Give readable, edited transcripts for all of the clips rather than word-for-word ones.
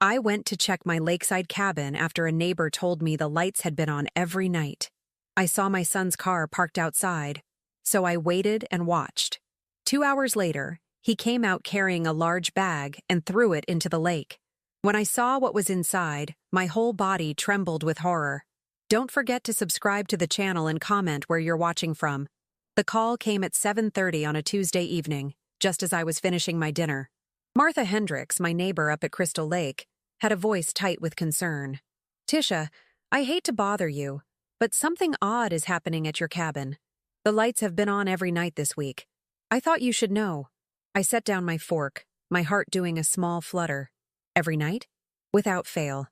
I went to check my lakeside cabin after a neighbor told me the lights had been on every night. I saw my son's car parked outside, so I waited and watched. 2 hours later, he came out carrying a large bag and threw it into the lake. When I saw what was inside, my whole body trembled with horror. Don't forget to subscribe to the channel and comment where you're watching from. The call came at 7:30 on a Tuesday evening, just as I was finishing my dinner. Martha Hendricks, my neighbor up at Crystal Lake, had a voice tight with concern. "Tisha, I hate to bother you, but something odd is happening at your cabin. The lights have been on every night this week. I thought you should know." I set down my fork, my heart doing a small flutter. "Every night?" "Without fail.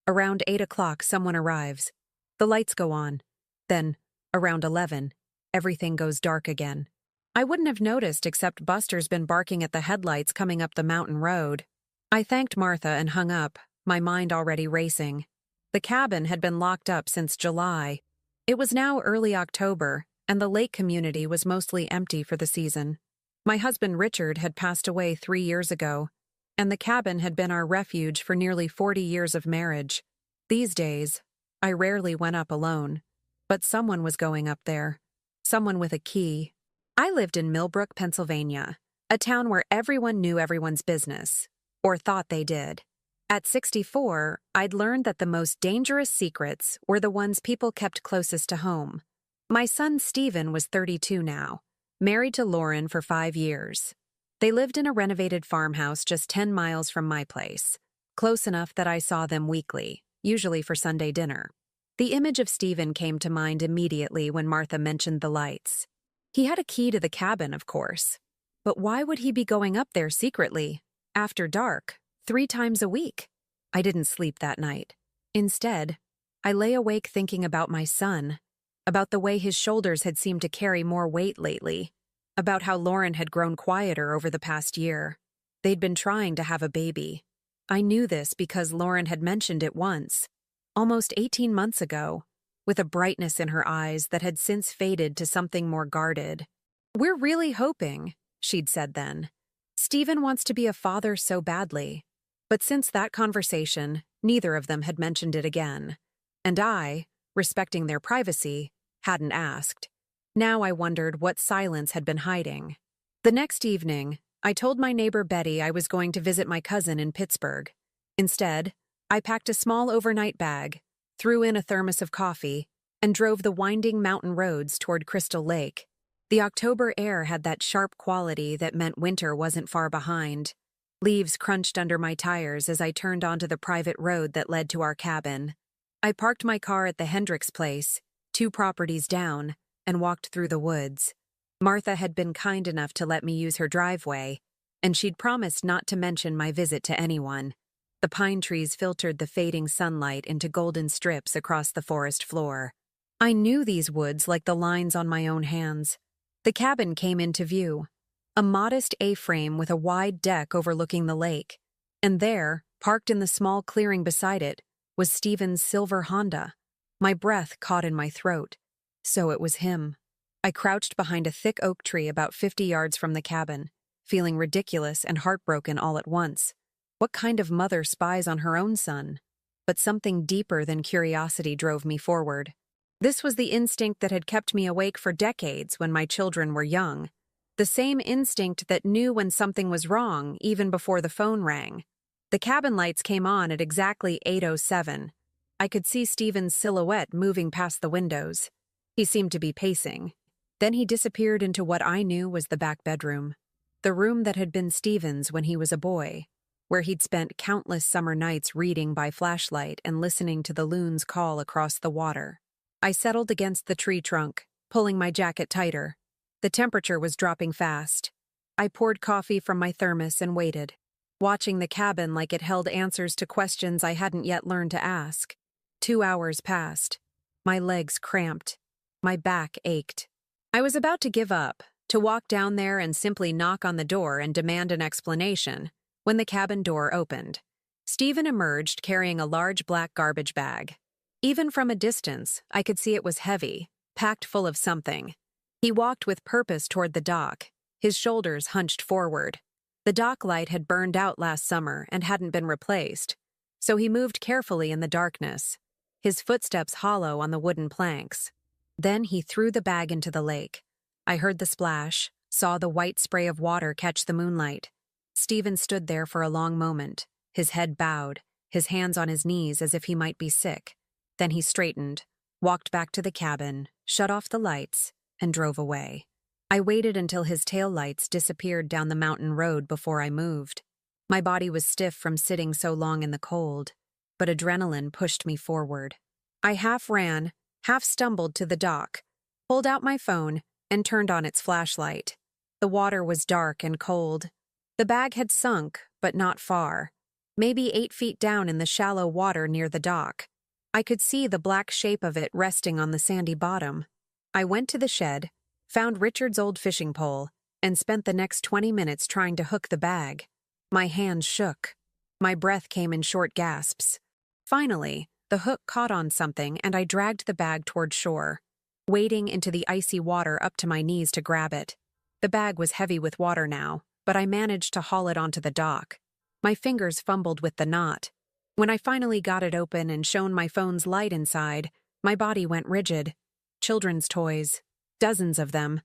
Around 8 o'clock, someone arrives. The lights go on. Then, around 11, everything goes dark again. I wouldn't have noticed except Buster's been barking at the headlights coming up the mountain road." I thanked Martha and hung up, my mind already racing. The cabin had been locked up since July. It was now early October, and the lake community was mostly empty for the season. My husband Richard had passed away 3 years ago, and the cabin had been our refuge for nearly 40 years of marriage. These days, I rarely went up alone, but someone was going up there. Someone with a key. I lived in Millbrook, Pennsylvania, a town where everyone knew everyone's business, or thought they did. At 64, I'd learned that the most dangerous secrets were the ones people kept closest to home. My son Stephen was 32 now, married to Lauren for 5 years. They lived in a renovated farmhouse just 10 miles from my place, close enough that I saw them weekly, usually for Sunday dinner. The image of Stephen came to mind immediately when Martha mentioned the lights. He had a key to the cabin, of course. But why would he be going up there secretly, after dark, 3 times a week? I didn't sleep that night. Instead, I lay awake thinking about my son, about the way his shoulders had seemed to carry more weight lately, about how Lauren had grown quieter over the past year. They'd been trying to have a baby. I knew this because Lauren had mentioned it once, almost 18 months ago, with a brightness in her eyes that had since faded to something more guarded. "We're really hoping," she'd said then. "Stephen wants to be a father so badly." But since that conversation, neither of them had mentioned it again. And I, respecting their privacy, hadn't asked. Now I wondered what silence had been hiding. The next evening, I told my neighbor Betty I was going to visit my cousin in Pittsburgh. Instead, I packed a small overnight bag, threw in a thermos of coffee, and drove the winding mountain roads toward Crystal Lake. The October air had that sharp quality that meant winter wasn't far behind. Leaves crunched under my tires as I turned onto the private road that led to our cabin. I parked my car at the Hendricks place, 2 properties down, and walked through the woods. Martha had been kind enough to let me use her driveway, and she'd promised not to mention my visit to anyone. The pine trees filtered the fading sunlight into golden strips across the forest floor. I knew these woods like the lines on my own hands. The cabin came into view, a modest A-frame with a wide deck overlooking the lake, and there, parked in the small clearing beside it, was Stephen's silver Honda. My breath caught in my throat. So it was him. I crouched behind a thick oak tree about 50 yards from the cabin, feeling ridiculous and heartbroken all at once. What kind of mother spies on her own son? But something deeper than curiosity drove me forward. This was the instinct that had kept me awake for decades when my children were young. The same instinct that knew when something was wrong even before the phone rang. The cabin lights came on at exactly 8:07. I could see Stephen's silhouette moving past the windows. He seemed to be pacing. Then he disappeared into what I knew was the back bedroom. The room that had been Stephen's when he was a boy, where he'd spent countless summer nights reading by flashlight and listening to the loons call across the water. I settled against the tree trunk, pulling my jacket tighter. The temperature was dropping fast. I poured coffee from my thermos and waited, watching the cabin like it held answers to questions I hadn't yet learned to ask. 2 hours passed. My legs cramped. My back ached. I was about to give up, to walk down there and simply knock on the door and demand an explanation, when the cabin door opened. Stephen emerged carrying a large black garbage bag. Even from a distance, I could see it was heavy, packed full of something. He walked with purpose toward the dock, his shoulders hunched forward. The dock light had burned out last summer and hadn't been replaced, so he moved carefully in the darkness, his footsteps hollow on the wooden planks. Then he threw the bag into the lake. I heard the splash, saw the white spray of water catch the moonlight. Stephen stood there for a long moment, his head bowed, his hands on his knees as if he might be sick. Then he straightened, walked back to the cabin, shut off the lights, and drove away. I waited until his tail lights disappeared down the mountain road before I moved. My body was stiff from sitting so long in the cold, but adrenaline pushed me forward. I half ran, half stumbled to the dock, pulled out my phone, and turned on its flashlight. The water was dark and cold. The bag had sunk, but not far, maybe 8 feet down in the shallow water near the dock. I could see the black shape of it resting on the sandy bottom. I went to the shed, found Richard's old fishing pole, and spent the next 20 minutes trying to hook the bag. My hands shook. My breath came in short gasps. Finally, the hook caught on something and I dragged the bag toward shore, wading into the icy water up to my knees to grab it. The bag was heavy with water now, but I managed to haul it onto the dock. My fingers fumbled with the knot. When I finally got it open and shone my phone's light inside, my body went rigid. Children's toys, dozens of them.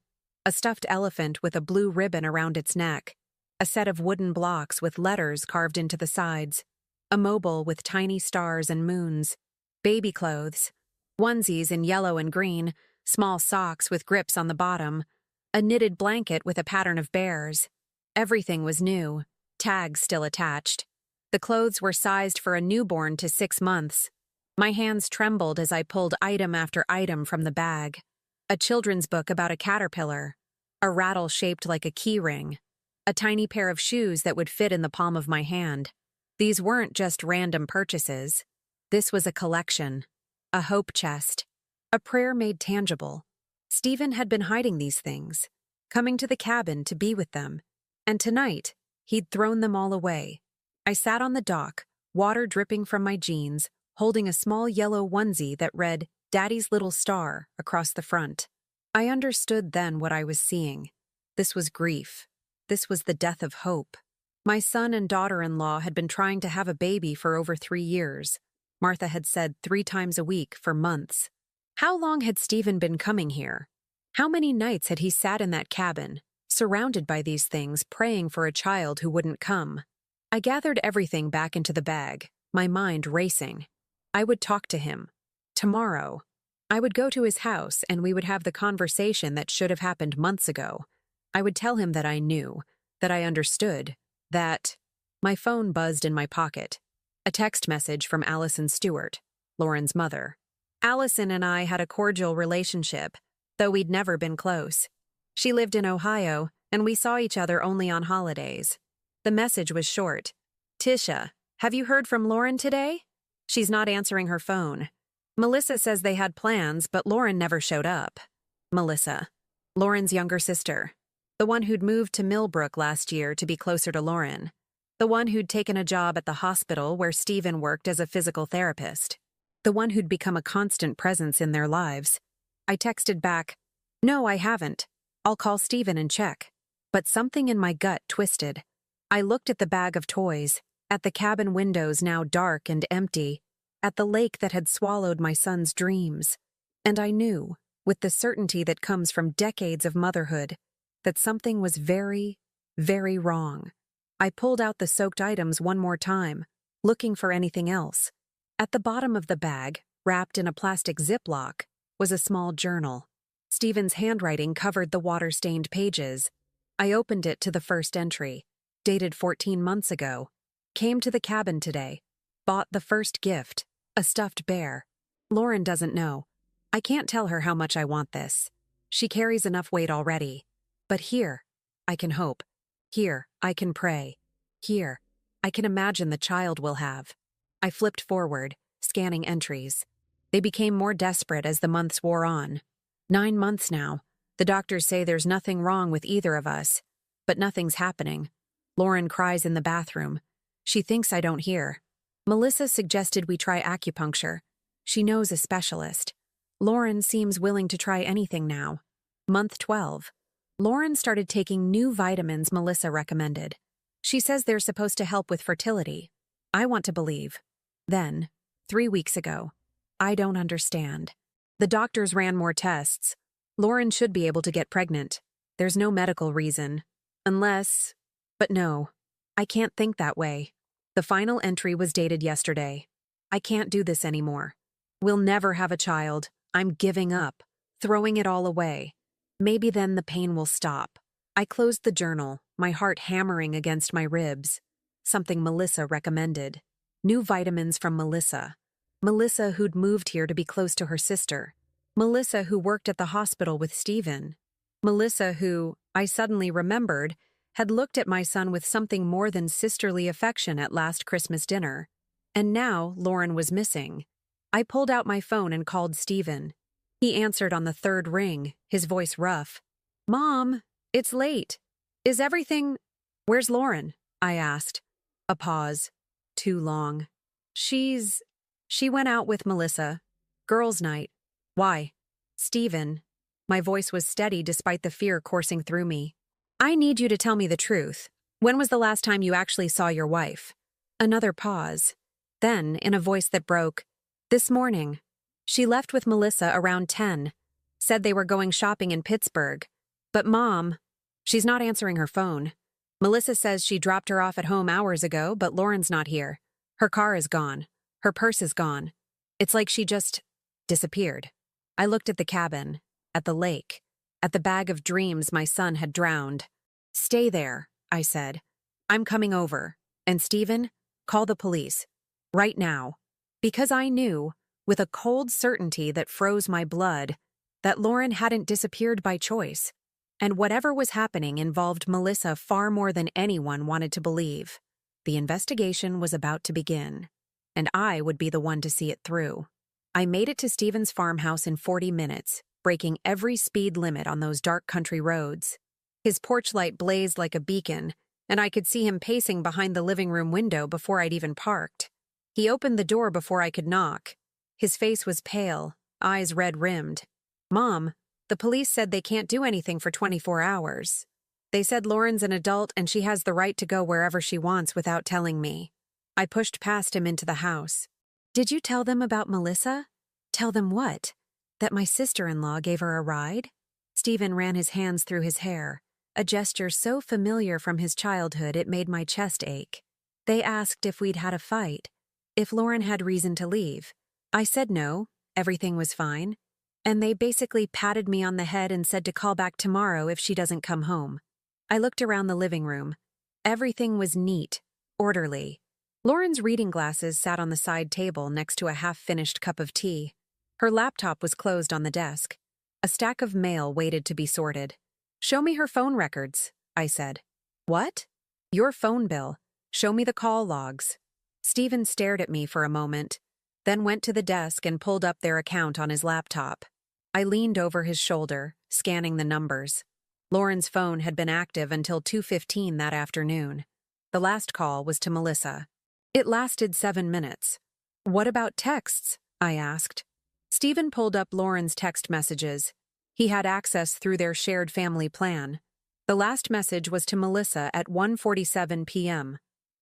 A stuffed elephant with a blue ribbon around its neck. A set of wooden blocks with letters carved into the sides. A mobile with tiny stars and moons. Baby clothes. Onesies in yellow and green. Small socks with grips on the bottom. A knitted blanket with a pattern of bears. Everything was new. Tags still attached. The clothes were sized for a newborn to 6 months. My hands trembled as I pulled item after item from the bag. A children's book about a caterpillar. A rattle shaped like a key ring. A tiny pair of shoes that would fit in the palm of my hand. These weren't just random purchases. This was a collection. A hope chest. A prayer made tangible. Stephen had been hiding these things, coming to the cabin to be with them. And tonight, he'd thrown them all away. I sat on the dock, water dripping from my jeans, holding a small yellow onesie that read, "Daddy's Little Star," across the front. I understood then what I was seeing. This was grief. This was the death of hope. My son and daughter-in-law had been trying to have a baby for over 3 years. Martha had said 3 times a week for months. How long had Stephen been coming here? How many nights had he sat in that cabin, surrounded by these things, praying for a child who wouldn't come? I gathered everything back into the bag, my mind racing. I would talk to him. Tomorrow. I would go to his house and we would have the conversation that should have happened months ago. I would tell him that I knew, that I understood, that... My phone buzzed in my pocket. A text message from Allison Stewart, Lauren's mother. Allison and I had a cordial relationship, though we'd never been close. She lived in Ohio, and we saw each other only on holidays. The message was short. "Tisha, have you heard from Lauren today? She's not answering her phone. Melissa says they had plans, but Lauren never showed up." Melissa, Lauren's younger sister. The one who'd moved to Millbrook last year to be closer to Lauren. The one who'd taken a job at the hospital where Stephen worked as a physical therapist. The one who'd become a constant presence in their lives. I texted back, "No, I haven't. I'll call Stephen and check." But something in my gut twisted. I looked at the bag of toys, at the cabin windows now dark and empty, at the lake that had swallowed my son's dreams. And I knew, with the certainty that comes from decades of motherhood, that something was very, very wrong. I pulled out the soaked items one more time, looking for anything else. At the bottom of the bag, wrapped in a plastic Ziploc, was a small journal. Stephen's handwriting covered the water-stained pages. I opened it to the first entry, dated 14 months ago. Came to the cabin today. Bought the first gift, a stuffed bear. Lauren doesn't know. I can't tell her how much I want this. She carries enough weight already. But here, I can hope. Here, I can pray. Here, I can imagine the child we'll have. I flipped forward, scanning entries. They became more desperate as the months wore on. 9 months now. The doctors say there's nothing wrong with either of us. But nothing's happening. Lauren cries in the bathroom. She thinks I don't hear. Melissa suggested we try acupuncture. She knows a specialist. Lauren seems willing to try anything now. Month 12. Lauren started taking new vitamins Melissa recommended. She says they're supposed to help with fertility. I want to believe. Then, 3 weeks ago. I don't understand. The doctors ran more tests. Lauren should be able to get pregnant. There's no medical reason. Unless… But no, I can't think that way. The final entry was dated yesterday. I can't do this anymore. We'll never have a child. I'm giving up, throwing it all away. Maybe then the pain will stop. I closed the journal, my heart hammering against my ribs. Something Melissa recommended. New vitamins from Melissa. Melissa who'd moved here to be close to her sister. Melissa who worked at the hospital with Stephen. Melissa who, I suddenly remembered, had looked at my son with something more than sisterly affection at last Christmas dinner. And now Lauren was missing. I pulled out my phone and called Stephen. He answered on the third ring, his voice rough. "Mom, it's late. Is everything… Where's Lauren?" I asked. A pause. Too long. She went out with Melissa. Girls' night. Why? Stephen. My voice was steady despite the fear coursing through me. I need you to tell me the truth. When was the last time you actually saw your wife? Another pause. Then, in a voice that broke, "This morning. She left with Melissa around 10. Said they were going shopping in Pittsburgh. But Mom…" She's not answering her phone. Melissa says she dropped her off at home hours ago, but Lauren's not here. Her car is gone. Her purse is gone. It's like she just disappeared. I looked at the cabin, at the lake, at the bag of dreams my son had drowned. "Stay there," I said. "I'm coming over. And Stephen, call the police. Right now." Because I knew, with a cold certainty that froze my blood, that Lauren hadn't disappeared by choice. And whatever was happening involved Melissa far more than anyone wanted to believe. The investigation was about to begin, and I would be the one to see it through. I made it to Stephen's farmhouse in 40 minutes, breaking every speed limit on those dark country roads. His porch light blazed like a beacon, and I could see him pacing behind the living room window before I'd even parked. He opened the door before I could knock. His face was pale, eyes red-rimmed. "Mom, the police said they can't do anything for 24 hours. They said Lauren's an adult and she has the right to go wherever she wants without telling me." I pushed past him into the house. "Did you tell them about Melissa?" "Tell them what? That my sister-in-law gave her a ride?" Stephen ran his hands through his hair, a gesture so familiar from his childhood it made my chest ache. "They asked if we'd had a fight, if Lauren had reason to leave. I said no, everything was fine. And they basically patted me on the head and said to call back tomorrow if she doesn't come home." I looked around the living room. Everything was neat, orderly. Lauren's reading glasses sat on the side table next to a half-finished cup of tea. Her laptop was closed on the desk. A stack of mail waited to be sorted. "Show me her phone records," I said. "What?" "Your phone bill. Show me the call logs." Stephen stared at me for a moment, then went to the desk and pulled up their account on his laptop. I leaned over his shoulder, scanning the numbers. Lauren's phone had been active until 2:15 that afternoon. The last call was to Melissa. It lasted 7 minutes. "What about texts?" I asked. Stephen pulled up Lauren's text messages. He had access through their shared family plan. The last message was to Melissa at 1:47 p.m.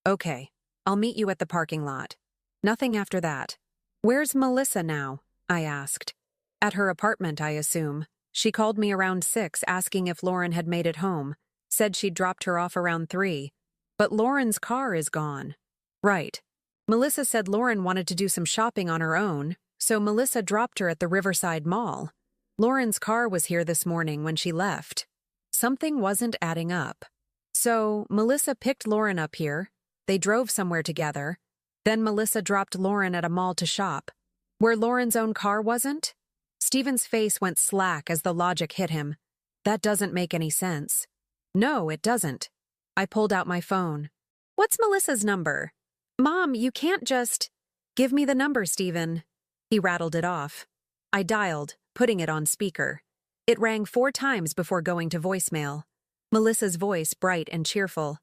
"Okay, I'll meet you at the parking lot." Nothing after that. "Where's Melissa now?" I asked. "At her apartment, I assume. She called me around 6 asking if Lauren had made it home. Said she'd dropped her off around 3. But Lauren's car is gone." "Right. Melissa said Lauren wanted to do some shopping on her own, so Melissa dropped her at the Riverside Mall. Lauren's car was here this morning when she left." Something wasn't adding up. So Melissa picked Lauren up here. They drove somewhere together. Then Melissa dropped Lauren at a mall to shop. Where Lauren's own car wasn't? Stephen's face went slack as the logic hit him. That doesn't make any sense. No, it doesn't. I pulled out my phone. "What's Melissa's number?" "Mom, you can't just…" "Give me the number, Stephen." He rattled it off. I dialed, putting it on speaker. It rang 4 times before going to voicemail. Melissa's voice bright and cheerful.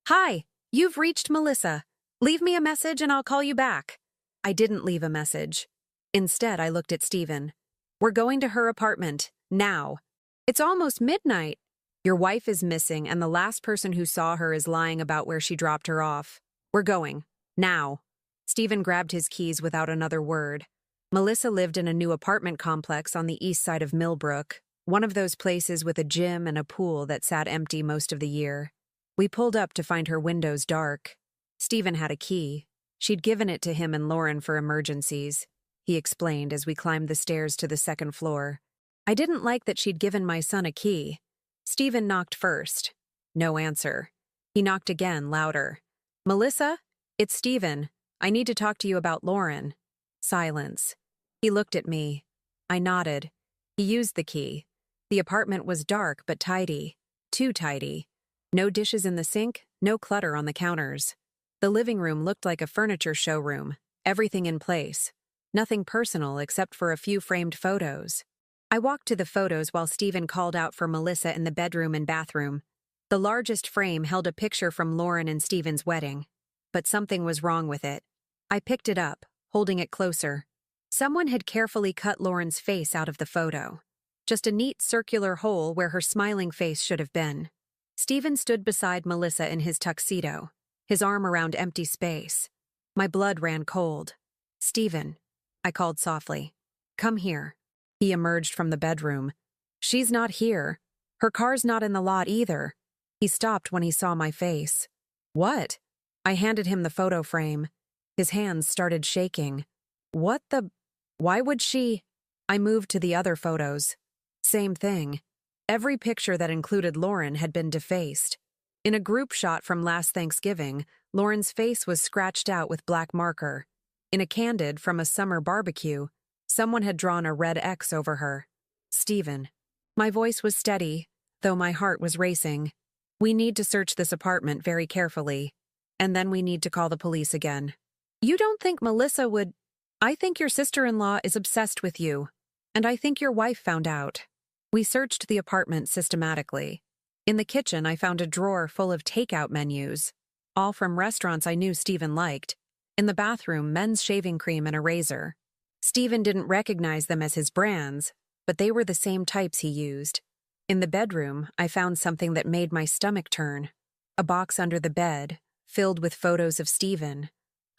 "Hi, you've reached Melissa. Leave me a message and I'll call you back." I didn't leave a message. Instead, I looked at Stephen. "We're going to her apartment, now." "It's almost midnight." "Your wife is missing and the last person who saw her is lying about where she dropped her off. We're going, now." Stephen grabbed his keys without another word. Melissa lived in a new apartment complex on the east side of Millbrook, one of those places with a gym and a pool that sat empty most of the year. We pulled up to find her windows dark. Stephen had a key. She'd given it to him and Lauren for emergencies, he explained as we climbed the stairs to the second floor. I didn't like that she'd given my son a key. Stephen knocked first. No answer. He knocked again, louder. Melissa? It's Stephen. I need to talk to you about Lauren. Silence. He looked at me. I nodded. He used the key. The apartment was dark but tidy. Too tidy. No dishes in the sink, no clutter on the counters. The living room looked like a furniture showroom, everything in place. Nothing personal except for a few framed photos. I walked to the photos while Stephen called out for Melissa in the bedroom and bathroom. The largest frame held a picture from Lauren and Stephen's wedding. But something was wrong with it. I picked it up, holding it closer. Someone had carefully cut Lauren's face out of the photo. Just a neat circular hole where her smiling face should have been. Stephen stood beside Melissa in his tuxedo, his arm around empty space. My blood ran cold. Stephen, I called softly. Come here. He emerged from the bedroom. She's not here. Her car's not in the lot either. He stopped when he saw my face. What? I handed him the photo frame. His hands started shaking. What the? Why would she? I moved to the other photos. Same thing. Every picture that included Lauren had been defaced. In a group shot from last Thanksgiving, Lauren's face was scratched out with black marker. In a candid from a summer barbecue, someone had drawn a red X over her. Stephen. My voice was steady, though my heart was racing. We need to search this apartment very carefully. And then we need to call the police again. You don't think Melissa would... I think your sister-in-law is obsessed with you. And I think your wife found out. We searched the apartment systematically. In the kitchen, I found a drawer full of takeout menus, all from restaurants I knew Stephen liked. In the bathroom, men's shaving cream and a razor. Stephen didn't recognize them as his brands, but they were the same types he used. In the bedroom, I found something that made my stomach turn. A box under the bed, filled with photos of Stephen.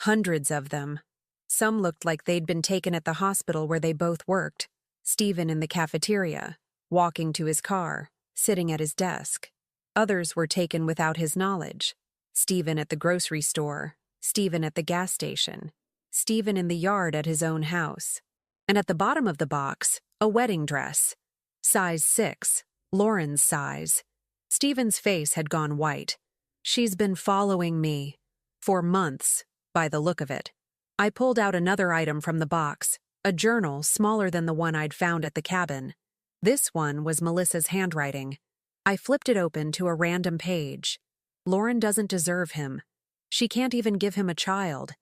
Hundreds of them. Some looked like they'd been taken at the hospital where they both worked. Stephen in the cafeteria, walking to his car, sitting at his desk. Others were taken without his knowledge. Stephen at the grocery store, Stephen at the gas station, Stephen in the yard at his own house. And at the bottom of the box, a wedding dress. Size 6, Lauren's size. Stephen's face had gone white. She's been following me. For months, by the look of it. I pulled out another item from the box, a journal smaller than the one I'd found at the cabin. This one was Melissa's handwriting. I flipped it open to a random page. Lauren doesn't deserve him. She can't even give him a child.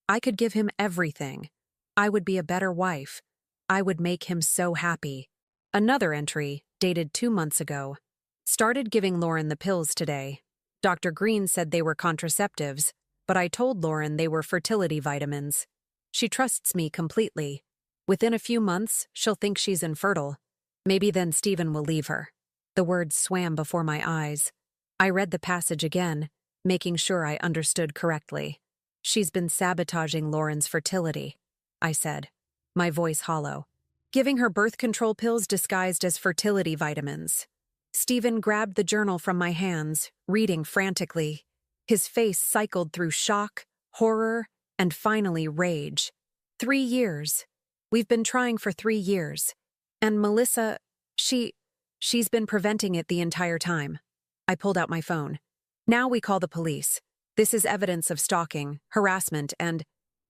I could give him everything. I would be a better wife. I would make him so happy. Another entry, dated 2 months ago. Started giving Lauren the pills today. Dr. Green said they were contraceptives, but I told Lauren they were fertility vitamins. She trusts me completely. Within a few months, she'll think she's infertile. Maybe then Stephen will leave her. The words swam before my eyes. I read the passage again, making sure I understood correctly. She's been sabotaging Lauren's fertility, I said, my voice hollow. Giving her birth control pills disguised as fertility vitamins. Stephen grabbed the journal from my hands, reading frantically. His face cycled through shock, horror, and finally rage. 3 years. We've been trying for 3 years. And Melissa, she's been preventing it the entire time. I pulled out my phone. Now we call the police. This is evidence of stalking, harassment, and...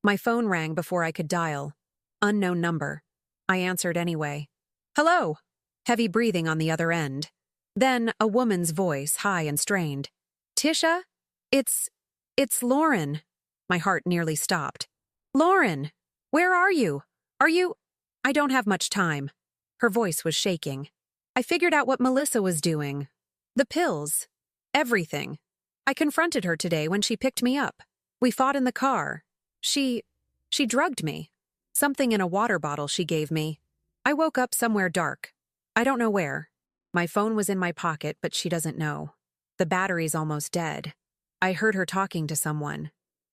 My phone rang before I could dial. Unknown number. I answered anyway. Hello! Heavy breathing on the other end. Then a woman's voice, high and strained. Tisha? It's Lauren. My heart nearly stopped. Lauren! Where are you? I don't have much time. Her voice was shaking. I figured out what Melissa was doing. The pills. Everything. I confronted her today when she picked me up. We fought in the car. She drugged me. Something in a water bottle she gave me. I woke up somewhere dark. I don't know where. My phone was in my pocket, but she doesn't know. The battery's almost dead. I heard her talking to someone.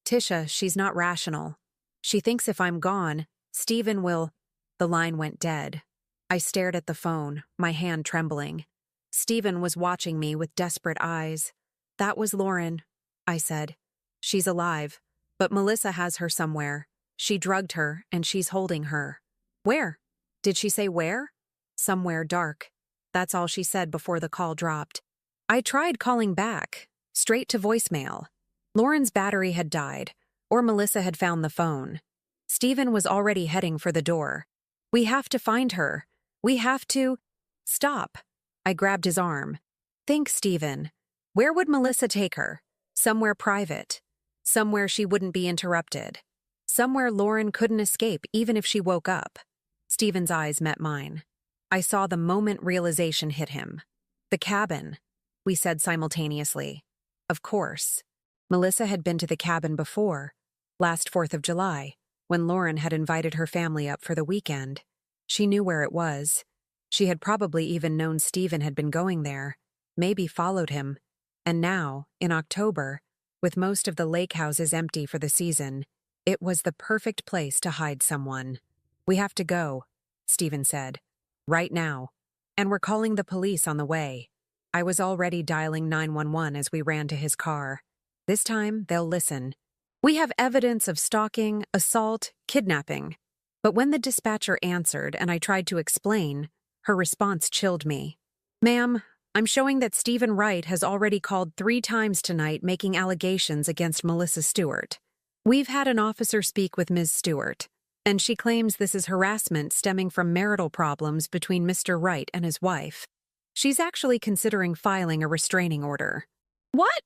Tisha, she's not rational. She thinks if I'm gone, Stephen will. The line went dead. I stared at the phone, my hand trembling. Stephen was watching me with desperate eyes. That was Lauren, I said. She's alive, but Melissa has her somewhere. She drugged her, and she's holding her. Where? Did she say where? Somewhere dark. That's all she said before the call dropped. I tried calling back, straight to voicemail. Lauren's battery had died, or Melissa had found the phone. Stephen was already heading for the door. We have to find her. We have to. Stop. I grabbed his arm. Think, Stephen. Where would Melissa take her? Somewhere private. Somewhere she wouldn't be interrupted. Somewhere Lauren couldn't escape even if she woke up. Stephen's eyes met mine. I saw the moment realization hit him. The cabin, we said simultaneously. Of course. Melissa had been to the cabin before, last 4th of July, when Lauren had invited her family up for the weekend. She knew where it was. She had probably even known Stephen had been going there, maybe followed him. And now, in October, with most of the lake houses empty for the season, it was the perfect place to hide someone. We have to go, Stephen said. Right now. And we're calling the police on the way. I was already dialing 911 as we ran to his car. This time, they'll listen. We have evidence of stalking, assault, kidnapping. But when the dispatcher answered and I tried to explain, her response chilled me. Ma'am, I'm showing that Stephen Wright has already called 3 times tonight making allegations against Melissa Stewart. We've had an officer speak with Ms. Stewart, and she claims this is harassment stemming from marital problems between Mr. Wright and his wife. She's actually considering filing a restraining order. What?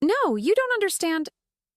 No, you don't understand.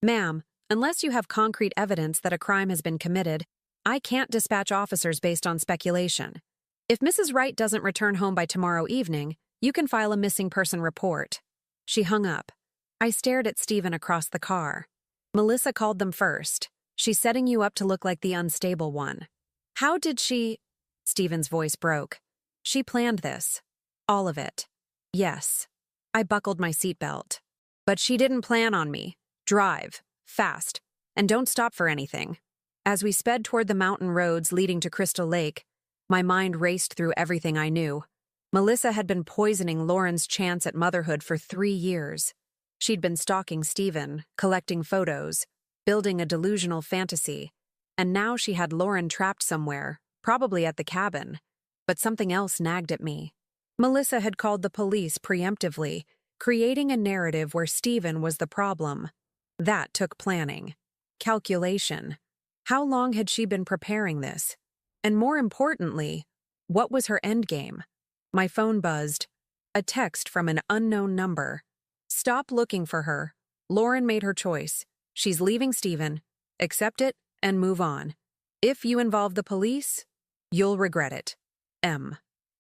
Ma'am, unless you have concrete evidence that a crime has been committed, I can't dispatch officers based on speculation. If Mrs. Wright doesn't return home by tomorrow evening, you can file a missing person report. She hung up. I stared at Stephen across the car. Melissa called them first. She's setting you up to look like the unstable one. How did she? Stephen's voice broke. She planned this. All of it. Yes. I buckled my seatbelt. But she didn't plan on me. Drive. Fast. And don't stop for anything. As we sped toward the mountain roads leading to Crystal Lake, my mind raced through everything I knew. Melissa had been poisoning Lauren's chance at motherhood for 3 years. She'd been stalking Stephen, collecting photos, building a delusional fantasy, and now she had Lauren trapped somewhere, probably at the cabin. But something else nagged at me. Melissa had called the police preemptively, creating a narrative where Stephen was the problem. That took planning. Calculation. How long had she been preparing this? And more importantly, what was her endgame? My phone buzzed. A text from an unknown number. Stop looking for her. Lauren made her choice. She's leaving Stephen. Accept it and move on. If you involve the police, you'll regret it. M.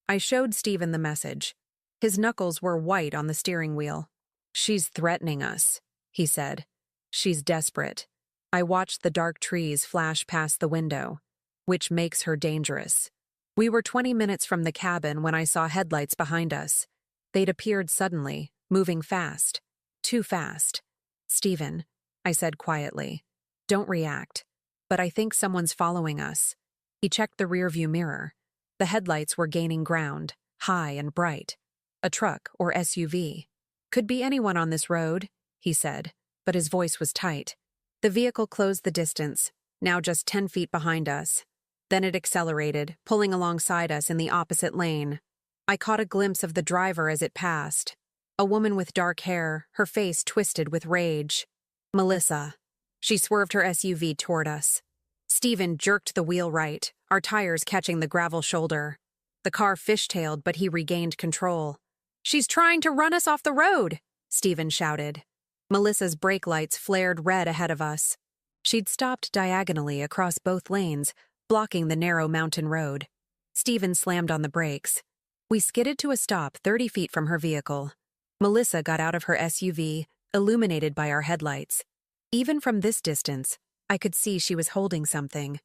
I showed Stephen the message. His knuckles were white on the steering wheel. She's threatening us, he said. She's desperate. I watched the dark trees flash past the window, which makes her dangerous. We were 20 minutes from the cabin when I saw headlights behind us. They'd appeared suddenly, moving fast. Too fast. Stephen, I said quietly, don't react. But I think someone's following us. He checked the rearview mirror. The headlights were gaining ground, high and bright. A truck or SUV. Could be anyone on this road, he said, but his voice was tight. The vehicle closed the distance, now just 10 feet behind us. Then it accelerated, pulling alongside us in the opposite lane. I caught a glimpse of the driver as it passed. A woman with dark hair, her face twisted with rage. Melissa. She swerved her SUV toward us. Stephen jerked the wheel right, our tires catching the gravel shoulder. The car fishtailed, but he regained control. She's trying to run us off the road, Stephen shouted. Melissa's brake lights flared red ahead of us. She'd stopped diagonally across both lanes, blocking the narrow mountain road. Stephen slammed on the brakes. We skidded to a stop 30 feet from her vehicle. Melissa got out of her SUV, illuminated by our headlights. Even from this distance, I could see she was holding something.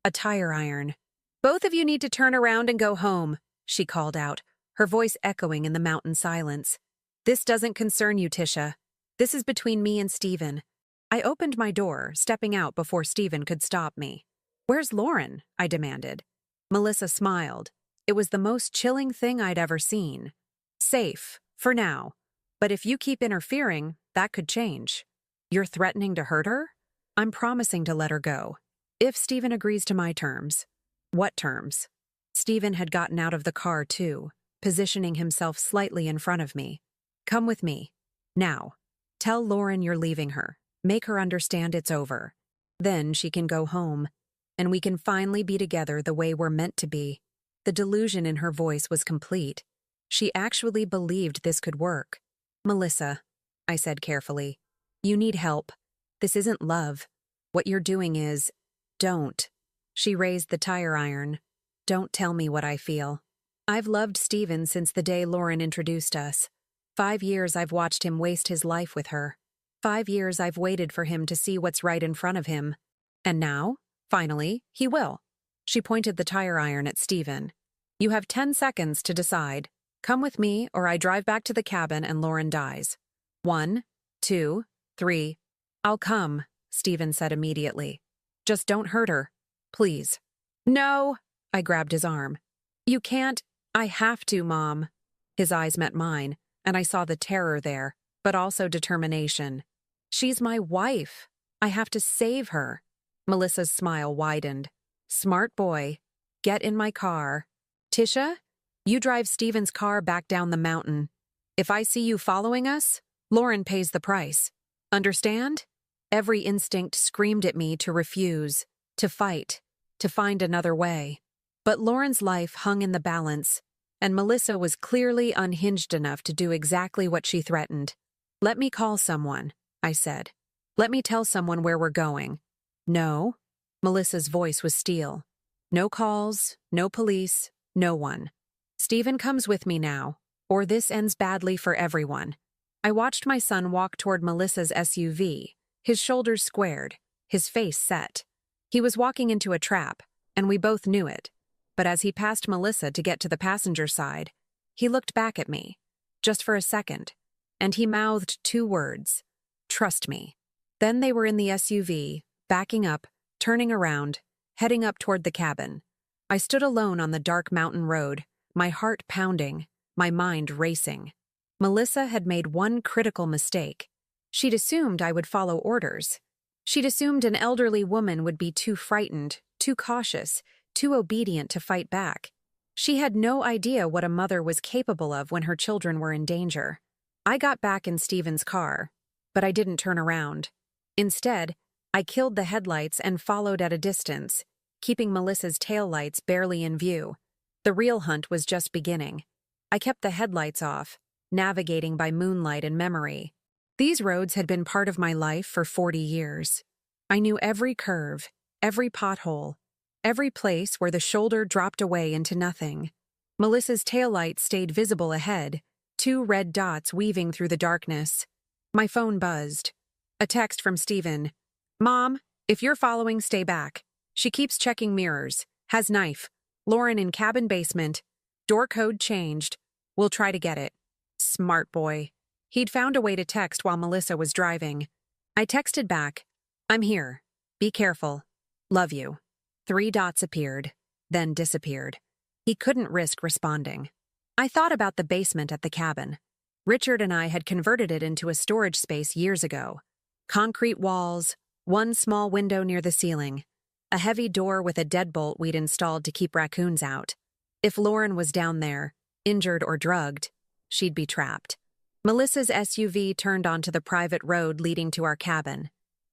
A tire iron. Both of you need to turn around and go home, she called out, her voice echoing in the mountain silence. This doesn't concern you, Tisha. This is between me and Stephen. I opened my door, stepping out before Stephen could stop me. "Where's Lauren?" I demanded. Melissa smiled. It was the most chilling thing I'd ever seen. "Safe, for now. But if you keep interfering, that could change." "You're threatening to hurt her?" "I'm promising to let her go. If Stephen agrees to my terms." "What terms?" Stephen had gotten out of the car too, positioning himself slightly in front of me. "Come with me. Now. Tell Lauren you're leaving her. Make her understand it's over. Then she can go home, and we can finally be together the way we're meant to be." The delusion in her voice was complete. She actually believed this could work. "Melissa," I said carefully, "you need help. This isn't love. What you're doing is... don't." She raised the tire iron. "Don't tell me what I feel. I've loved Stephen since the day Lauren introduced us. 5 years I've watched him waste his life with her. 5 years I've waited for him to see what's right in front of him. And now, finally, he will." She pointed the tire iron at Stephen. "You have 10 seconds to decide. Come with me or I drive back to the cabin and Lauren dies. 1, 2, 3. "I'll come," Stephen said immediately. "Just don't hurt her. Please." "No!" I grabbed his arm. "You can't." "I have to, Mom." His eyes met mine, and I saw the terror there, but also determination. "She's my wife. I have to save her." Melissa's smile widened. "Smart boy. Get in my car. Tisha, you drive Stephen's car back down the mountain. If I see you following us, Lauren pays the price. Understand?" Every instinct screamed at me to refuse, to fight, to find another way. But Lauren's life hung in the balance, and Melissa was clearly unhinged enough to do exactly what she threatened. "Let me call someone," I said. "Let me tell someone where we're going." "No." Melissa's voice was steel. "No calls, no police, no one. Stephen comes with me now, or this ends badly for everyone." I watched my son walk toward Melissa's SUV, his shoulders squared, his face set. He was walking into a trap, and we both knew it. But as he passed Melissa to get to the passenger side, he looked back at me, just for a second, and he mouthed 2 words: "Trust me." Then they were in the SUV, backing up, turning around, heading up toward the cabin. I stood alone on the dark mountain road, my heart pounding, my mind racing. Melissa had made one critical mistake. She'd assumed I would follow orders. She'd assumed an elderly woman would be too frightened, too cautious, too obedient to fight back. She had no idea what a mother was capable of when her children were in danger. I got back in Stephen's car, but I didn't turn around. Instead, I killed the headlights and followed at a distance, keeping Melissa's taillights barely in view. The real hunt was just beginning. I kept the headlights off, navigating by moonlight and memory. These roads had been part of my life for 40 years. I knew every curve, every pothole, every place where the shoulder dropped away into nothing. Melissa's taillight stayed visible ahead, 2 red dots weaving through the darkness. My phone buzzed. A text from Stephen. "Mom, if you're following, stay back. She keeps checking mirrors. Has knife. Lauren in cabin basement. Door code changed. We'll try to get it." Smart boy. He'd found a way to text while Melissa was driving. I texted back, "I'm here. Be careful. Love you." 3 dots appeared, then disappeared. He couldn't risk responding. I thought about the basement at the cabin. Richard and I had converted it into a storage space years ago. Concrete walls, 1 small window near the ceiling, a heavy door with a deadbolt we'd installed to keep raccoons out. If Lauren was down there, injured or drugged, she'd be trapped. Melissa's SUV turned onto the private road leading to our cabin.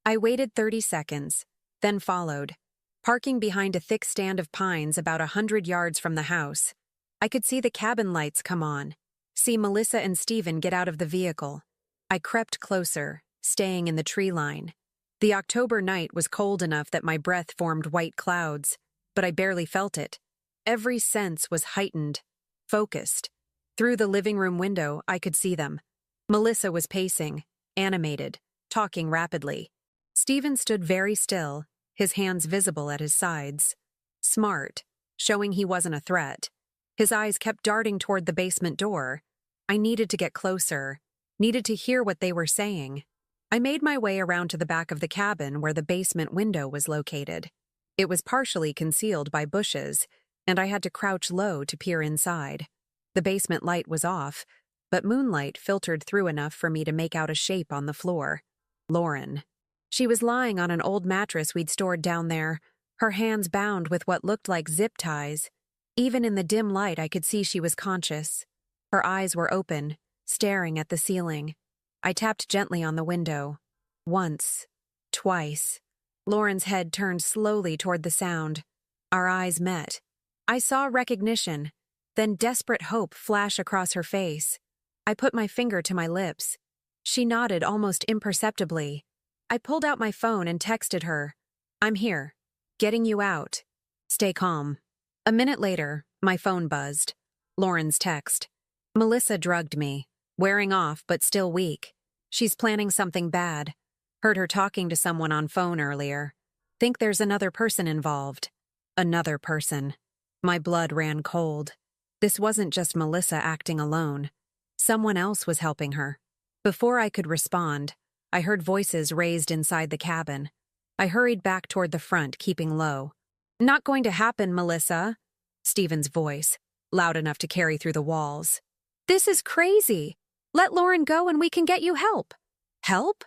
I waited 30 seconds, then followed, parking behind a thick stand of pines about 100 yards from the house. I could see the cabin lights come on, see Melissa and Stephen get out of the vehicle. I crept closer, staying in the tree line. The October night was cold enough that my breath formed white clouds, but I barely felt it. Every sense was heightened, focused. Through the living room window, I could see them. Melissa was pacing, animated, talking rapidly. Stephen stood very still, his hands visible at his sides. Smart, showing he wasn't a threat. His eyes kept darting toward the basement door. I needed to get closer, needed to hear what they were saying. I made my way around to the back of the cabin where the basement window was located. It was partially concealed by bushes, and I had to crouch low to peer inside. The basement light was off, but moonlight filtered through enough for me to make out a shape on the floor. Lauren. She was lying on an old mattress we'd stored down there, her hands bound with what looked like zip ties. Even in the dim light, I could see she was conscious. Her eyes were open, staring at the ceiling. I tapped gently on the window. Once. Twice. Lauren's head turned slowly toward the sound. Our eyes met. I saw recognition, then desperate hope flash across her face. I put my finger to my lips. She nodded almost imperceptibly. I pulled out my phone and texted her. "I'm here. Getting you out. Stay calm." A minute later, my phone buzzed. Lauren's text. "Melissa drugged me. Wearing off but still weak. She's planning something bad. Heard her talking to someone on phone earlier. Think there's another person involved." Another person. My blood ran cold. This wasn't just Melissa acting alone. Someone else was helping her. Before I could respond, I heard voices raised inside the cabin. I hurried back toward the front, keeping low. "Not going to happen, Melissa." Stephen's voice, loud enough to carry through the walls. "This is crazy. Let Lauren go and we can get you help." "Help?"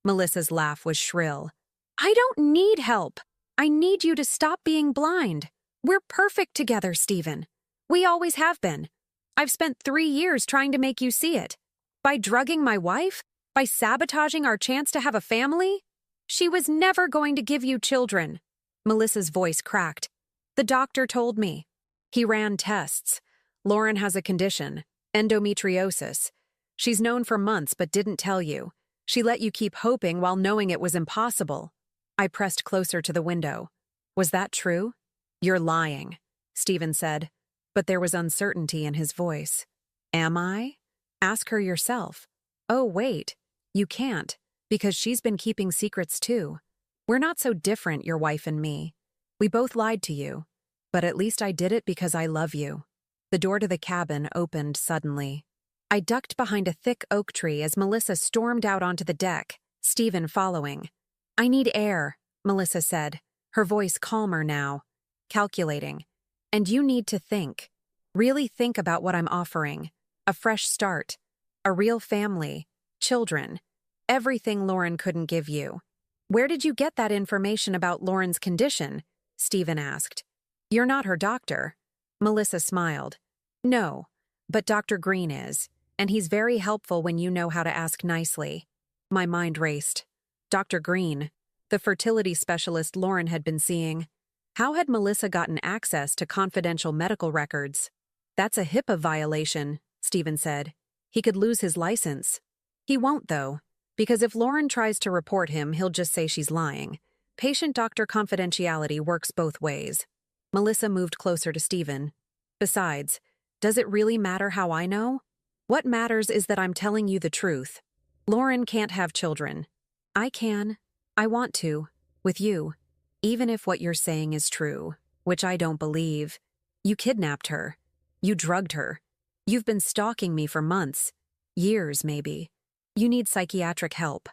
Melissa's laugh was shrill. "I don't need help. I need you to stop being blind. We're perfect together, Stephen. We always have been. I've spent 3 years trying to make you see it. By drugging my wife? By sabotaging our chance to have a family? She was never going to give you children." Melissa's voice cracked. "The doctor told me. He ran tests. Lauren has a condition, endometriosis. She's known for months but didn't tell you. She let you keep hoping while knowing it was impossible." I pressed closer to the window. "Was that true?" "You're lying," Stephen said, but there was uncertainty in his voice. "Am I? Ask her yourself." "Oh, wait. You can't, because she's been keeping secrets too. We're not so different, your wife and me. We both lied to you, but at least I did it because I love you." The door to the cabin opened suddenly. I ducked behind a thick oak tree as Melissa stormed out onto the deck, Stephen following. "I need air," Melissa said, her voice calmer now, calculating. "And you need to think. Really think about what I'm offering. A fresh start. A real family. Children. Everything Lauren couldn't give you." "Where did you get that information about Lauren's condition?" Stephen asked. "You're not her doctor." Melissa smiled. "No, but Dr. Green is, and he's very helpful when you know how to ask nicely." My mind raced. Dr. Green, the fertility specialist Lauren had been seeing. How had Melissa gotten access to confidential medical records? "That's a HIPAA violation," Stephen said. "He could lose his license." "He won't, though, because if Lauren tries to report him, he'll just say she's lying. Patient-doctor confidentiality works both ways." Melissa moved closer to Stephen. "Besides, does it really matter how I know? What matters is that I'm telling you the truth. Lauren can't have children. I can. I want to. With you. Even if what you're saying is true, which I don't believe. You kidnapped her. You drugged her. You've been stalking me for months. Years, maybe. You need psychiatric help."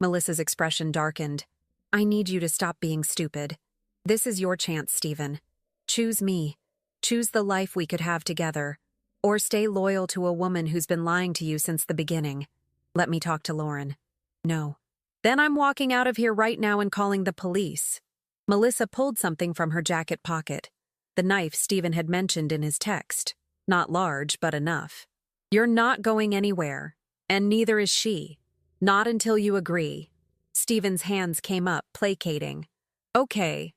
Melissa's expression darkened. "I need you to stop being stupid. This is your chance, Stephen. Choose me. Choose the life we could have together. Or stay loyal to a woman who's been lying to you since the beginning. Let me talk to Lauren." "No." "Then I'm walking out of here right now and calling the police." Melissa pulled something from her jacket pocket. The knife Stephen had mentioned in his text. Not large, but enough. "You're not going anywhere. And neither is she. Not until you agree." Stephen's hands came up, placating. Okay,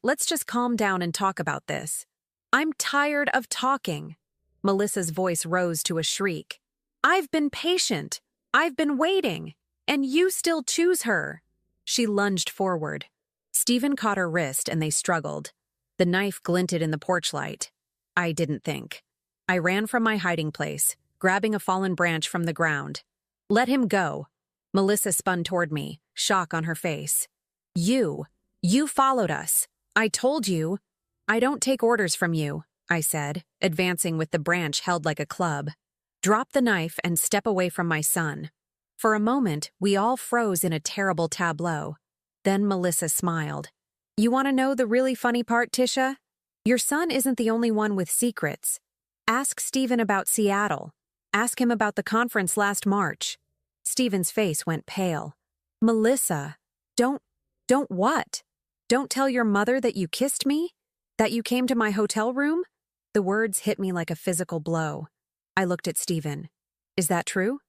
let's just calm down and talk about this." "I'm tired of talking." Melissa's voice rose to a shriek. "I've been patient. I've been waiting. And you still choose her." She lunged forward. Stephen caught her wrist and they struggled. The knife glinted in the porch light. I didn't think. I ran from my hiding place, grabbing a fallen branch from the ground. "Let him go." Melissa spun toward me, shock on her face. You followed us. I told you." "I don't take orders from you," I said, advancing with the branch held like a club. "Drop the knife and step away from my son." For a moment, we all froze in a terrible tableau. Then Melissa smiled. You want to know the really funny part, Tisha? Your son isn't the only one with secrets. Ask Stephen about Seattle. Ask him about the conference last March. Stephen's face went pale. Melissa, don't what? Don't tell your mother that you kissed me? That you came to my hotel room? The words hit me like a physical blow. I looked at Stephen. Is that true?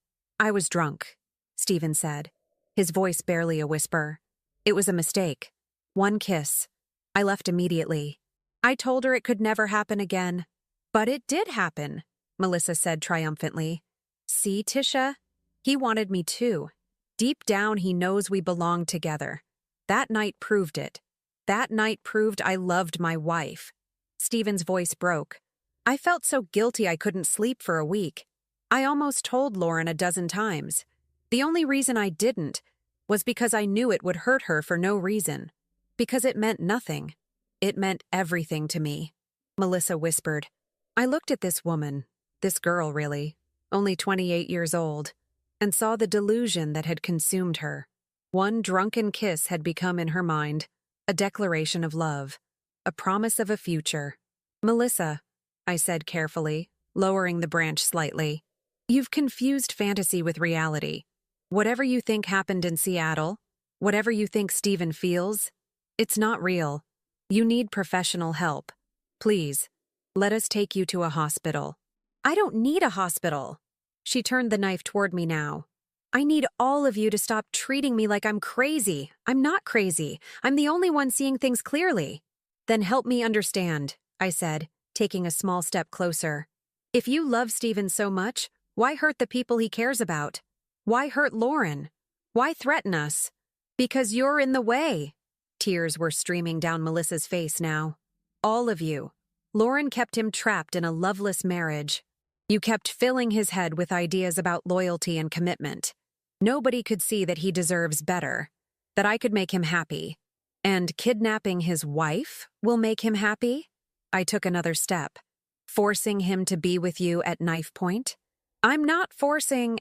I was drunk, Stephen said, his voice barely a whisper. It was a mistake. One kiss. I left immediately. I told her it could never happen again. But it did happen, Melissa said triumphantly. See, Tisha? He wanted me too. Deep down, he knows we belong together. That night proved it. That night proved I loved my wife. Stephen's voice broke. I felt so guilty I couldn't sleep for a week. I almost told Lauren a dozen times. The only reason I didn't was because I knew it would hurt her for no reason. Because it meant nothing. It meant everything to me. Melissa whispered. I looked at this woman, this girl really, only 28 years old, and saw the delusion that had consumed her. One drunken kiss had become in her mind a declaration of love, a promise of a future. Melissa, I said carefully, lowering the branch slightly, you've confused fantasy with reality. Whatever you think happened in Seattle, whatever you think Stephen feels, it's not real. You need professional help. Please, let us take you to a hospital. I don't need a hospital. She turned the knife toward me now. I need all of you to stop treating me like I'm crazy. I'm not crazy. I'm the only one seeing things clearly. Then help me understand, I said, taking a small step closer. If you love Stephen so much, why hurt the people he cares about? Why hurt Lauren? Why threaten us? Because you're in the way. Tears were streaming down Melissa's face now. All of you. Lauren kept him trapped in a loveless marriage. You kept filling his head with ideas about loyalty and commitment. Nobody could see that he deserves better, that I could make him happy. And kidnapping his wife will make him happy? I took another step. Forcing him to be with you at knife point? I'm not forcing...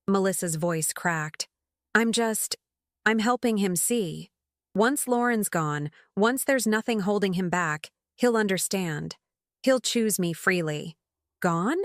Melissa's voice cracked. I'm helping him see. Once Lauren's gone, once there's nothing holding him back, he'll understand. He'll choose me freely. Gone?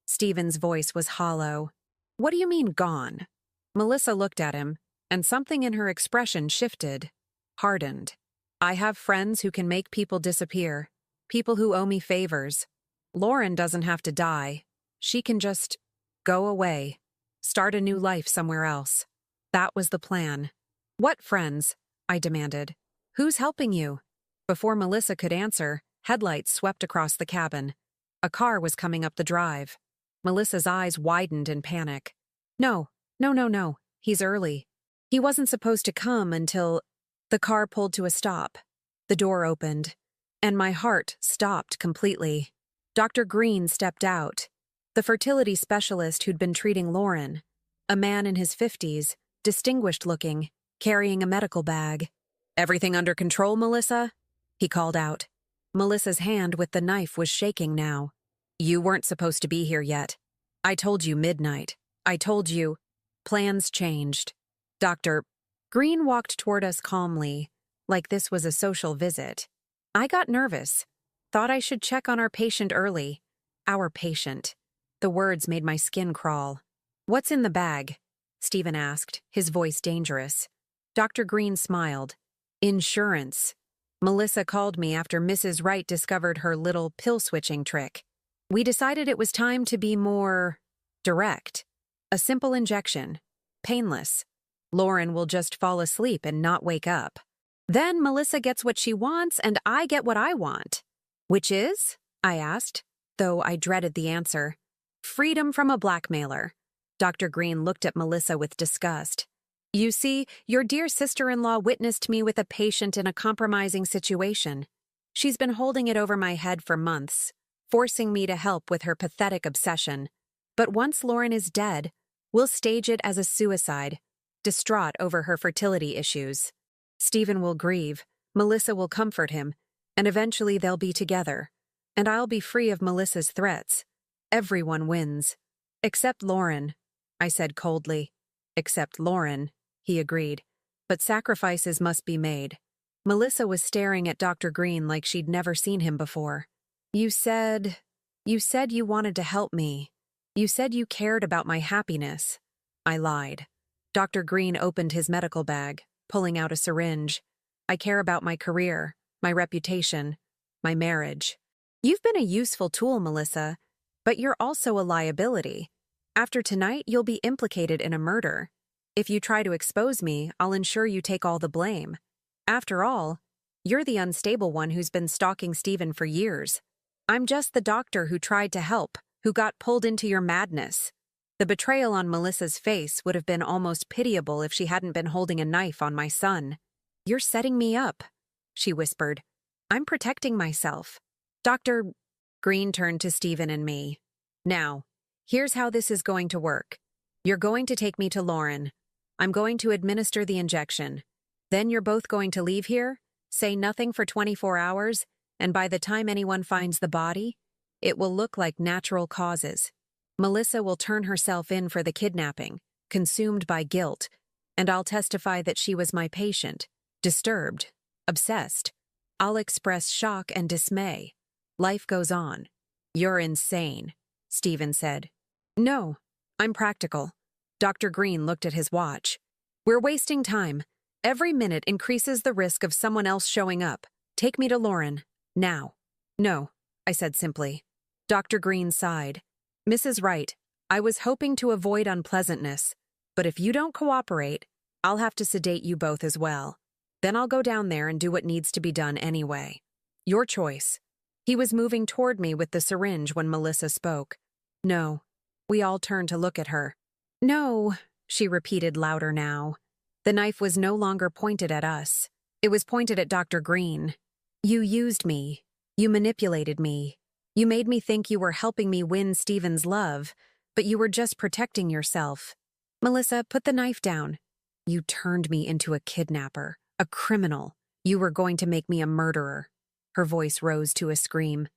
Stephen's voice was hollow. What do you mean, gone? Melissa looked at him, and something in her expression shifted, hardened. I have friends who can make people disappear, people who owe me favors. Lauren doesn't have to die. She can just go away, start a new life somewhere else. That was the plan. What friends? I demanded. Who's helping you? Before Melissa could answer, headlights swept across the cabin. A car was coming up the drive. Melissa's eyes widened in panic. No. He's early. He wasn't supposed to come until... The car pulled to a stop. The door opened, and my heart stopped completely. Dr. Green stepped out, the fertility specialist who'd been treating Lauren, a man in his 50s, distinguished-looking, carrying a medical bag. Everything under control, Melissa? He called out. Melissa's hand with the knife was shaking now. You weren't supposed to be here yet. I told you midnight. I told you. Plans changed. Dr. Green walked toward us calmly, like this was a social visit. I got nervous. Thought I should check on our patient early. Our patient. The words made my skin crawl. What's in the bag? Stephen asked, his voice dangerous. Dr. Green smiled. Insurance. Melissa called me after Mrs. Wright discovered her little pill-switching trick. We decided it was time to be more direct. A simple injection. Painless. Lauren will just fall asleep and not wake up. Then Melissa gets what she wants and I get what I want. Which is? I asked, though I dreaded the answer. Freedom from a blackmailer. Dr. Green looked at Melissa with disgust. You see, your dear sister-in-law witnessed me with a patient in a compromising situation. She's been holding it over my head for months, forcing me to help with her pathetic obsession. But once Lauren is dead, we'll stage it as a suicide, distraught over her fertility issues. Stephen will grieve, Melissa will comfort him, and eventually they'll be together. And I'll be free of Melissa's threats. Everyone wins. Except Lauren, I said coldly. Except Lauren, he agreed. But sacrifices must be made. Melissa was staring at Dr. Green like she'd never seen him before. You said you wanted to help me. You said you cared about my happiness. I lied. Dr. Green opened his medical bag, pulling out a syringe. I care about my career, my reputation, my marriage. You've been a useful tool, Melissa, but you're also a liability. After tonight, you'll be implicated in a murder. If you try to expose me, I'll ensure you take all the blame. After all, you're the unstable one who's been stalking Stephen for years. I'm just the doctor who tried to help, who got pulled into your madness. The betrayal on Melissa's face would have been almost pitiable if she hadn't been holding a knife on my son. You're setting me up, she whispered. I'm protecting myself. Dr. Green turned to Stephen and me. Now, here's how this is going to work. You're going to take me to Lauren. I'm going to administer the injection. Then you're both going to leave here, say nothing for 24 hours, and by the time anyone finds the body, it will look like natural causes. Melissa will turn herself in for the kidnapping, consumed by guilt, and I'll testify that she was my patient, disturbed, obsessed. I'll express shock and dismay. Life goes on. You're insane, Stephen said. No, I'm practical. Dr. Green looked at his watch. We're wasting time. Every minute increases the risk of someone else showing up. Take me to Lauren. Now. No, I said simply. Dr. Green sighed. Mrs. Wright, I was hoping to avoid unpleasantness, but if you don't cooperate, I'll have to sedate you both as well. Then I'll go down there and do what needs to be done anyway. Your choice. He was moving toward me with the syringe when Melissa spoke. No. We all turned to look at her. No, she repeated louder now. The knife was no longer pointed at us. It was pointed at Dr. Green. You used me. You manipulated me. You made me think you were helping me win Stephen's love, but you were just protecting yourself. Melissa, put the knife down. You turned me into a kidnapper, a criminal. You were going to make me a murderer. Her voice rose to a scream.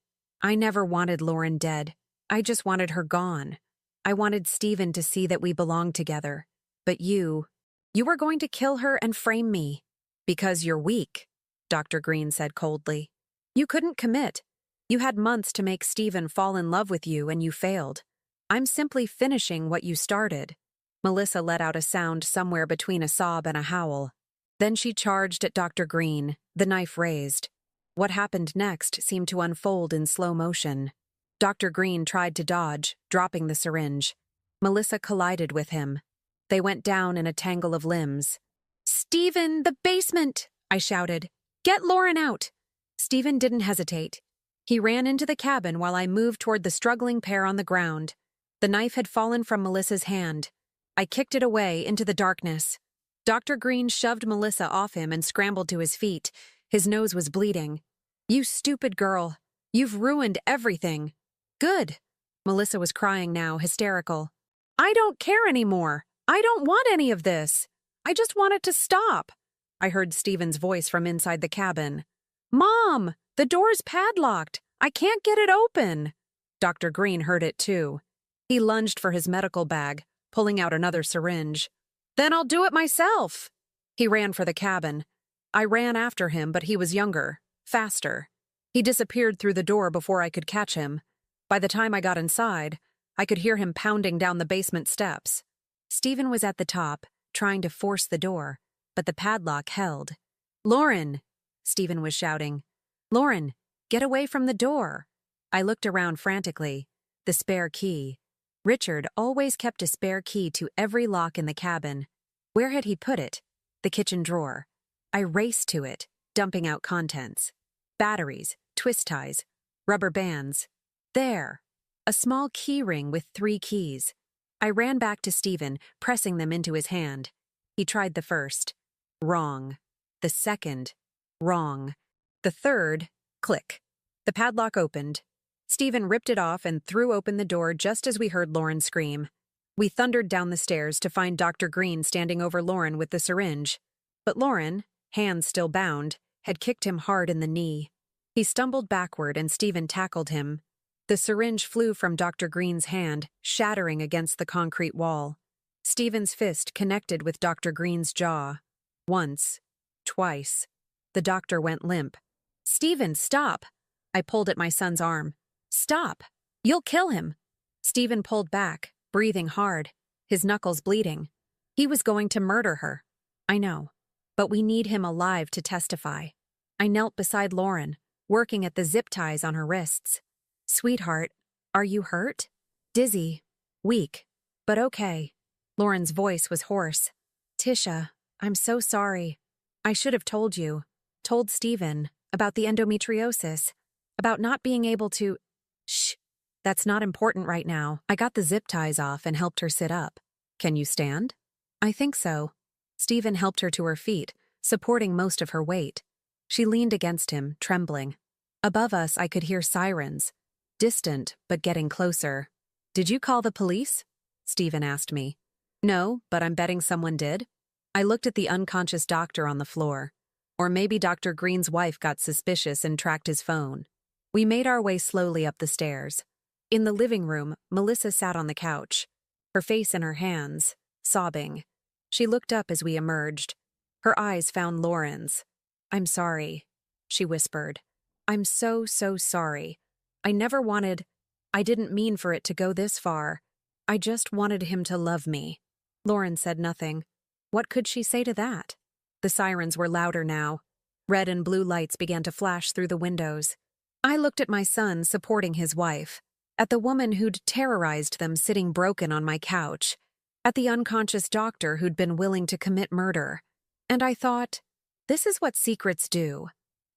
I never wanted Lauren dead. I just wanted her gone. I wanted Stephen to see that we belonged together. But you were going to kill her and frame me. Because you're weak, Dr. Green said coldly. You couldn't commit. You had months to make Stephen fall in love with you and you failed. I'm simply finishing what you started. Melissa let out a sound somewhere between a sob and a howl. Then she charged at Dr. Green, the knife raised. What happened next seemed to unfold in slow motion. Dr. Green tried to dodge, dropping the syringe. Melissa collided with him. They went down in a tangle of limbs. Stephen, the basement! I shouted. Get Lauren out! Stephen didn't hesitate. He ran into the cabin while I moved toward the struggling pair on the ground. The knife had fallen from Melissa's hand. I kicked it away into the darkness. Dr. Green shoved Melissa off him and scrambled to his feet. His nose was bleeding. You stupid girl. You've ruined everything. Good. Melissa was crying now, hysterical. I don't care anymore. I don't want any of this. I just want it to stop. I heard Stephen's voice from inside the cabin. Mom, the door's padlocked. I can't get it open. Dr. Green heard it too. He lunged for his medical bag, pulling out another syringe. Then I'll do it myself. He ran for the cabin. I ran after him, but he was younger, faster. He disappeared through the door before I could catch him. By the time I got inside, I could hear him pounding down the basement steps. Stephen was at the top, trying to force the door, but the padlock held. Lauren! Stephen was shouting. Lauren, get away from the door. I looked around frantically. The spare key. Richard always kept a spare key to every lock in the cabin. Where had he put it? The kitchen drawer. I raced to it, dumping out contents. Batteries, twist ties, rubber bands. There. A small key ring with 3 keys. I ran back to Stephen, pressing them into his hand. He tried the first. Wrong. The second. Wrong. The third. Click. The padlock opened. Stephen ripped it off and threw open the door just as we heard Lauren scream. We thundered down the stairs to find Dr. Green standing over Lauren with the syringe. But Lauren, hands still bound, had kicked him hard in the knee. He stumbled backward and Stephen tackled him. The syringe flew from Dr. Green's hand, shattering against the concrete wall. Stephen's fist connected with Dr. Green's jaw. Once. Twice. The doctor went limp. "Stephen, stop!" I pulled at my son's arm. "Stop! You'll kill him!" Stephen pulled back, breathing hard, his knuckles bleeding. He was going to murder her. I know. But we need him alive to testify. I knelt beside Lauren, working at the zip ties on her wrists. "Sweetheart, are you hurt?" "Dizzy. Weak. But okay." Lauren's voice was hoarse. "Tisha, I'm so sorry. I should have told you. Told Stephen. About the endometriosis. About not being able to— Shh. That's not important right now." I got the zip ties off and helped her sit up. "Can you stand?" "I think so." Stephen helped her to her feet, supporting most of her weight. She leaned against him, trembling. Above us, I could hear sirens. Distant, but getting closer. "Did you call the police?" Stephen asked me. "No, but I'm betting someone did." I looked at the unconscious doctor on the floor. Or maybe Dr. Green's wife got suspicious and tracked his phone. We made our way slowly up the stairs. In the living room, Melissa sat on the couch, her face in her hands, sobbing. She looked up as we emerged. Her eyes found Lauren's. "I'm sorry," she whispered. "I'm so, so sorry. I never wanted— I didn't mean for it to go this far. I just wanted him to love me." Lauren said nothing. What could she say to that? The sirens were louder now. Red and blue lights began to flash through the windows. I looked at my son supporting his wife, at the woman who'd terrorized them sitting broken on my couch, at the unconscious doctor who'd been willing to commit murder. And I thought, this is what secrets do.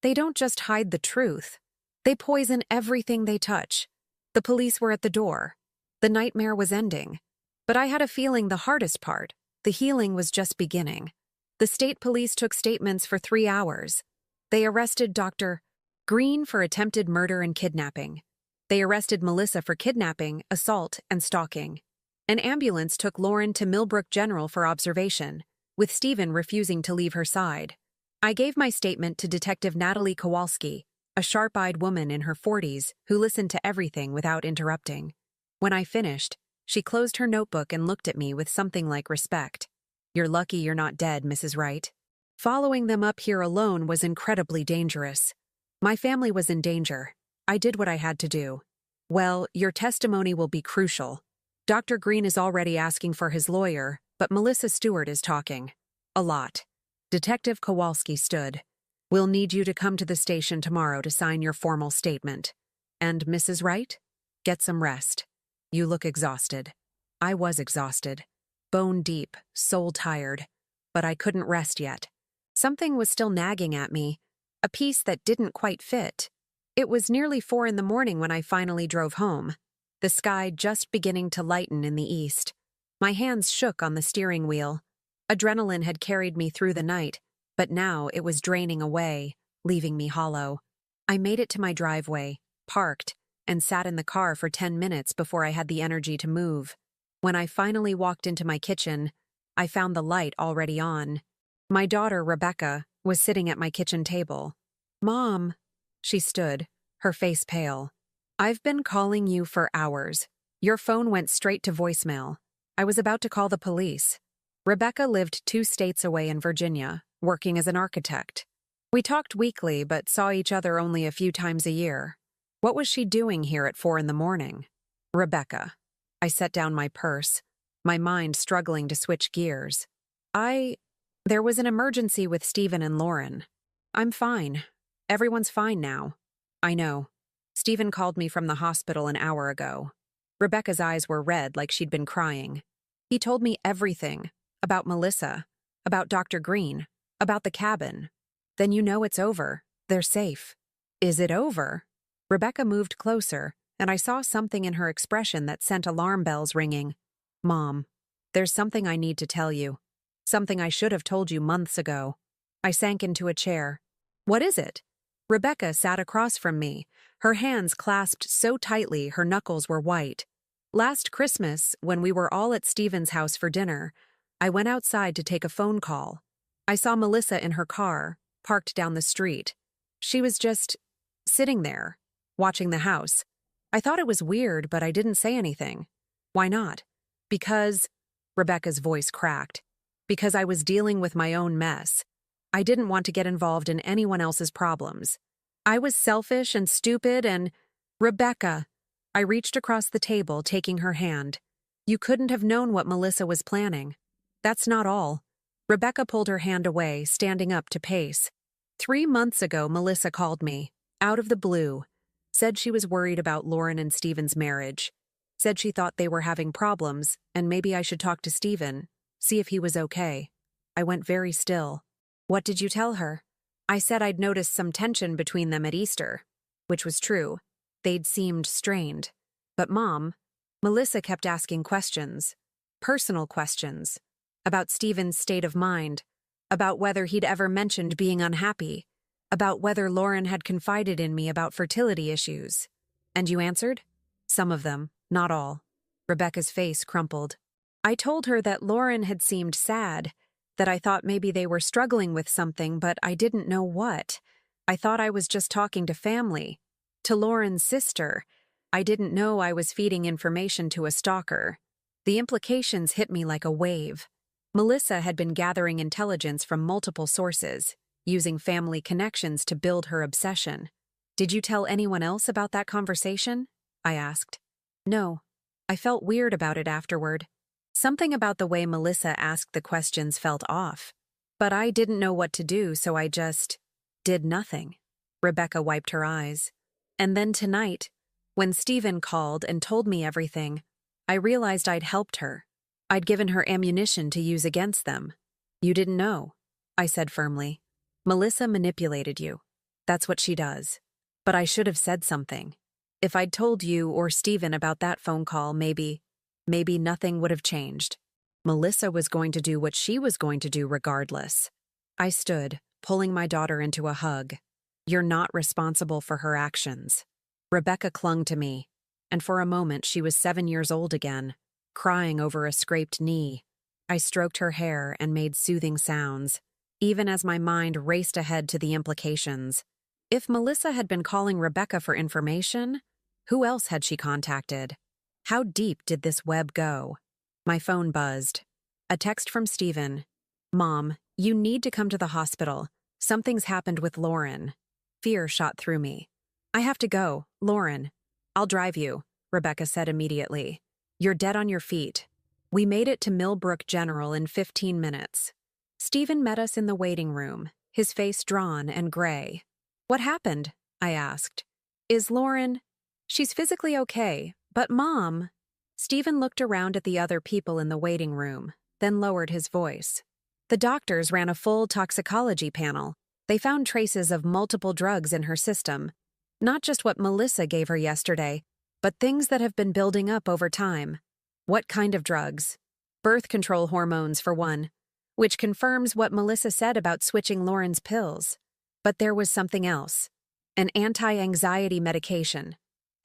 They don't just hide the truth. They poison everything they touch. The police were at the door. The nightmare was ending. But I had a feeling the hardest part, the healing, was just beginning. The state police took statements for 3 hours. They arrested Dr. Green for attempted murder and kidnapping. They arrested Melissa for kidnapping, assault, and stalking. An ambulance took Lauren to Millbrook General for observation, with Stephen refusing to leave her side. I gave my statement to Detective Natalie Kowalski, a sharp-eyed woman in her 40s who listened to everything without interrupting. When I finished, she closed her notebook and looked at me with something like respect. "You're lucky you're not dead, Mrs. Wright." Following them up here alone was incredibly dangerous. My family was in danger. I did what I had to do. "Well, your testimony will be crucial. Dr. Green is already asking for his lawyer, but Melissa Stewart is talking. A lot." Detective Kowalski stood. "We'll need you to come to the station tomorrow to sign your formal statement. And Mrs. Wright? Get some rest. You look exhausted." I was exhausted. Bone deep, soul tired. But I couldn't rest yet. Something was still nagging at me, a piece that didn't quite fit. It was nearly 4 in the morning when I finally drove home, the sky just beginning to lighten in the east. My hands shook on the steering wheel. Adrenaline had carried me through the night, but now it was draining away, leaving me hollow. I made it to my driveway, parked, and sat in the car for 10 minutes before I had the energy to move. When I finally walked into my kitchen, I found the light already on. My daughter, Rebecca, was sitting at my kitchen table. "Mom," she stood, her face pale. "I've been calling you for hours. Your phone went straight to voicemail. I was about to call the police." Rebecca lived 2 states away in Virginia, working as an architect. We talked weekly but saw each other only a few times a year. What was she doing here at 4 in the morning? "Rebecca." I set down my purse, my mind struggling to switch gears. There was an emergency with Stephen and Lauren. "I'm fine. Everyone's fine now." "I know. Stephen called me from the hospital an hour ago." Rebecca's eyes were red like she'd been crying. "He told me everything. About Melissa. About Dr. Green. About the cabin. Then you know it's over. They're safe." "Is it over?" Rebecca moved closer, and I saw something in her expression that sent alarm bells ringing. "Mom, there's something I need to tell you. Something I should have told you months ago." I sank into a chair. "What is it?" Rebecca sat across from me, her hands clasped so tightly her knuckles were white. "Last Christmas, when we were all at Stephen's house for dinner, I went outside to take a phone call. I saw Melissa in her car, parked down the street. She was just sitting there, watching the house. I thought it was weird, but I didn't say anything. Why not? Because Rebecca's voice cracked. Because I was dealing with my own mess. I didn't want to get involved in anyone else's problems. I was selfish and stupid and… Rebecca! I reached across the table, taking her hand. You couldn't have known what Melissa was planning. That's not all. Rebecca pulled her hand away, standing up to pace. 3 months ago, Melissa called me, out of the blue. Said she was worried about Lauren and Stephen's marriage. Said she thought they were having problems, and maybe I should talk to Stephen, see if he was okay. I went very still. What did you tell her? I said I'd noticed some tension between them at Easter, which was true. They'd seemed strained. But Mom, Melissa kept asking questions, personal questions, about Stephen's state of mind, about whether he'd ever mentioned being unhappy, about whether Lauren had confided in me about fertility issues. And you answered? Some of them, not all. Rebecca's face crumpled. I told her that Lauren had seemed sad, that I thought maybe they were struggling with something, but I didn't know what. I thought I was just talking to family, to Lauren's sister. I didn't know I was feeding information to a stalker. The implications hit me like a wave. Melissa had been gathering intelligence from multiple sources, using family connections to build her obsession. Did you tell anyone else about that conversation? I asked. No. I felt weird about it afterward. Something about the way Melissa asked the questions felt off. But I didn't know what to do, so I just did nothing. Rebecca wiped her eyes. And then tonight, when Stephen called and told me everything, I realized I'd helped her. I'd given her ammunition to use against them. You didn't know, I said firmly. Melissa manipulated you. That's what she does. But I should have said something. If I'd told you or Stephen about that phone call, maybe nothing would have changed. Melissa was going to do what she was going to do regardless. I stood, pulling my daughter into a hug. You're not responsible for her actions. Rebecca clung to me, and for a moment she was 7 years old again, crying over a scraped knee. I stroked her hair and made soothing sounds, even as my mind raced ahead to the implications. If Melissa had been calling Rebecca for information, who else had she contacted? How deep did this web go? My phone buzzed. A text from Stephen. Mom, you need to come to the hospital. Something's happened with Lauren. Fear shot through me. I have to go, Lauren. I'll drive you, Rebecca said immediately. You're dead on your feet. We made it to Millbrook General in 15 minutes. Stephen met us in the waiting room, his face drawn and gray. What happened? I asked. Is Lauren… She's physically okay, but Mom… Stephen looked around at the other people in the waiting room, then lowered his voice. The doctors ran a full toxicology panel. They found traces of multiple drugs in her system. Not just what Melissa gave her yesterday, but things that have been building up over time. What kind of drugs? Birth control hormones, for one, which confirms what Melissa said about switching Lauren's pills. But there was something else. An anti-anxiety medication.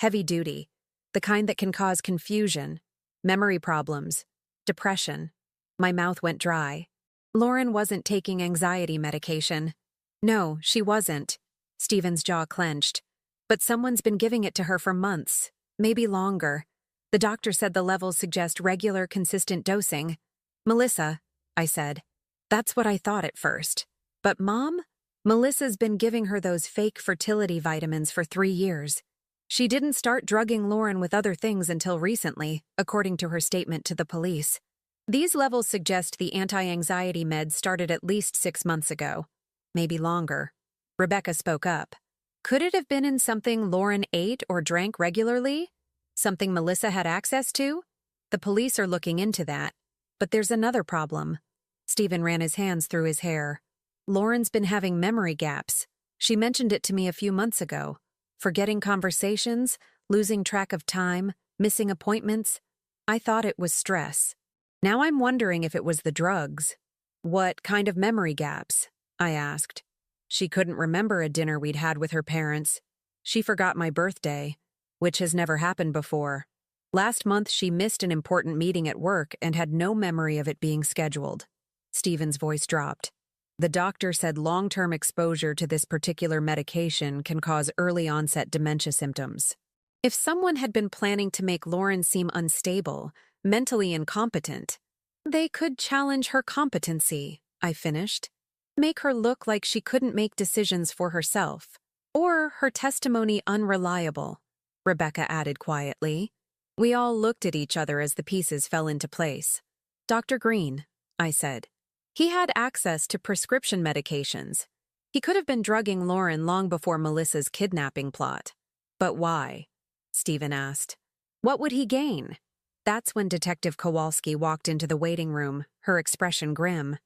Heavy duty. The kind that can cause confusion, memory problems, depression. My mouth went dry. Lauren wasn't taking anxiety medication. No, she wasn't. Stephen's jaw clenched. But someone's been giving it to her for months, maybe longer. The doctor said the levels suggest regular, consistent dosing. Melissa, I said. That's what I thought at first. But Mom? Melissa's been giving her those fake fertility vitamins for 3 years. She didn't start drugging Lauren with other things until recently, according to her statement to the police. These levels suggest the anti-anxiety meds started at least 6 months ago. Maybe longer. Rebecca spoke up. Could it have been in something Lauren ate or drank regularly? Something Melissa had access to? The police are looking into that. But there's another problem. Stephen ran his hands through his hair. Lauren's been having memory gaps. She mentioned it to me a few months ago. Forgetting conversations, losing track of time, missing appointments. I thought it was stress. Now I'm wondering if it was the drugs. What kind of memory gaps? I asked. She couldn't remember a dinner we'd had with her parents. She forgot my birthday, which has never happened before. Last month she missed an important meeting at work and had no memory of it being scheduled. Stephen's voice dropped. The doctor said long-term exposure to this particular medication can cause early-onset dementia symptoms. If someone had been planning to make Lauren seem unstable, mentally incompetent, They could challenge her competency, I finished. Make her look like she couldn't make decisions for herself. Or her testimony unreliable, Rebecca added quietly. We all looked at each other as the pieces fell into place. Dr. Green, I said. He had access to prescription medications. He could have been drugging Lauren long before Melissa's kidnapping plot. But why? Stephen asked. What would he gain? That's when Detective Kowalski walked into the waiting room, her expression grim.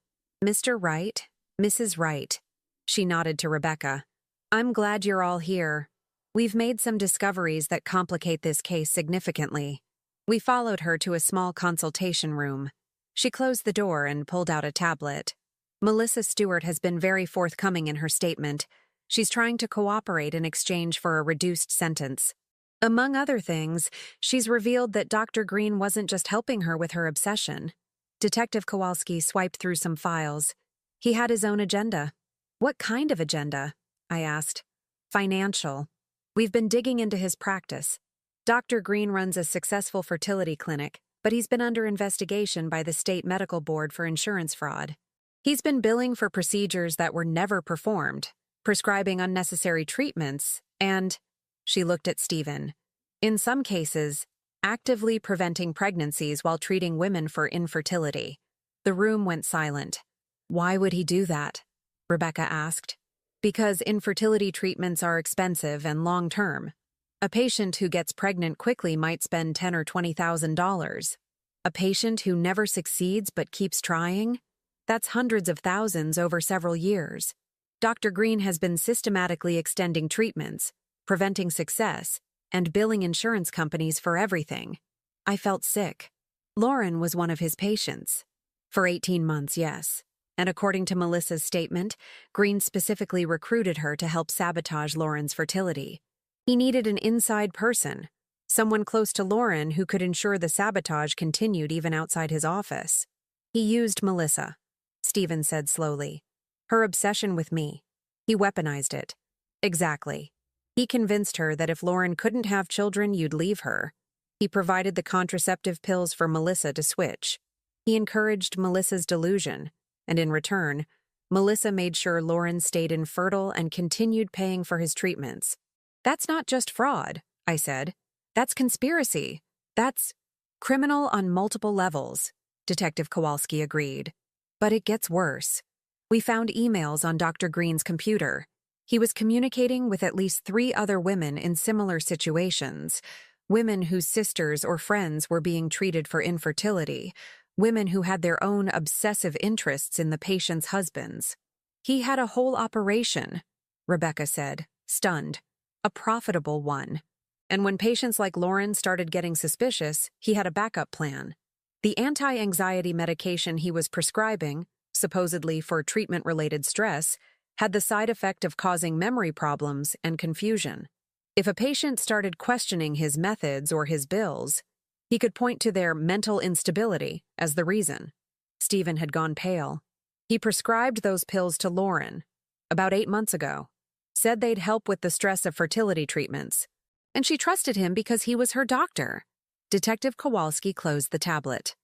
Mr. Wright, Mrs. Wright. She nodded to Rebecca. I'm glad you're all here. We've made some discoveries that complicate this case significantly. We followed her to a small consultation room. She closed the door and pulled out a tablet. Melissa Stewart has been very forthcoming in her statement. She's trying to cooperate in exchange for a reduced sentence. Among other things, she's revealed that Dr. Green wasn't just helping her with her obsession. Detective Kowalski swiped through some files. He had his own agenda. What kind of agenda? I asked. Financial. We've been digging into his practice. Dr. Green runs a successful fertility clinic, but he's been under investigation by the state medical board for insurance fraud. He's been billing for procedures that were never performed, prescribing unnecessary treatments, and, she looked at Stephen, in some cases, actively preventing pregnancies while treating women for infertility. The room went silent. Why would he do that? Rebecca asked. Because infertility treatments are expensive and long-term. A patient who gets pregnant quickly might spend $10,000 or $20,000. A patient who never succeeds but keeps trying? That's hundreds of thousands over several years. Dr. Green has been systematically extending treatments, preventing success, and billing insurance companies for everything. I felt sick. Lauren was one of his patients. For 18 months, yes. And according to Melissa's statement, Green specifically recruited her to help sabotage Lauren's fertility. He needed an inside person, someone close to Lauren who could ensure the sabotage continued even outside his office. He used Melissa, Stephen said slowly. Her obsession with me. He weaponized it. Exactly. He convinced her that if Lauren couldn't have children, you'd leave her. He provided the contraceptive pills for Melissa to switch. He encouraged Melissa's delusion, and in return, Melissa made sure Lauren stayed infertile and continued paying for his treatments. That's not just fraud, I said. That's conspiracy. That's criminal on multiple levels, Detective Kowalski agreed. But it gets worse. We found emails on Dr. Green's computer. He was communicating with at least 3 other women in similar situations, women whose sisters or friends were being treated for infertility, women who had their own obsessive interests in the patient's husbands. He had a whole operation, Rebecca said, stunned. A profitable one. And when patients like Lauren started getting suspicious, he had a backup plan. The anti-anxiety medication he was prescribing, supposedly for treatment-related stress, had the side effect of causing memory problems and confusion. If a patient started questioning his methods or his bills, he could point to their mental instability as the reason. Stephen had gone pale. He prescribed those pills to Lauren about 8 months ago, said they'd help with the stress of fertility treatments, and she trusted him because he was her doctor. Detective Kowalski closed the tablet.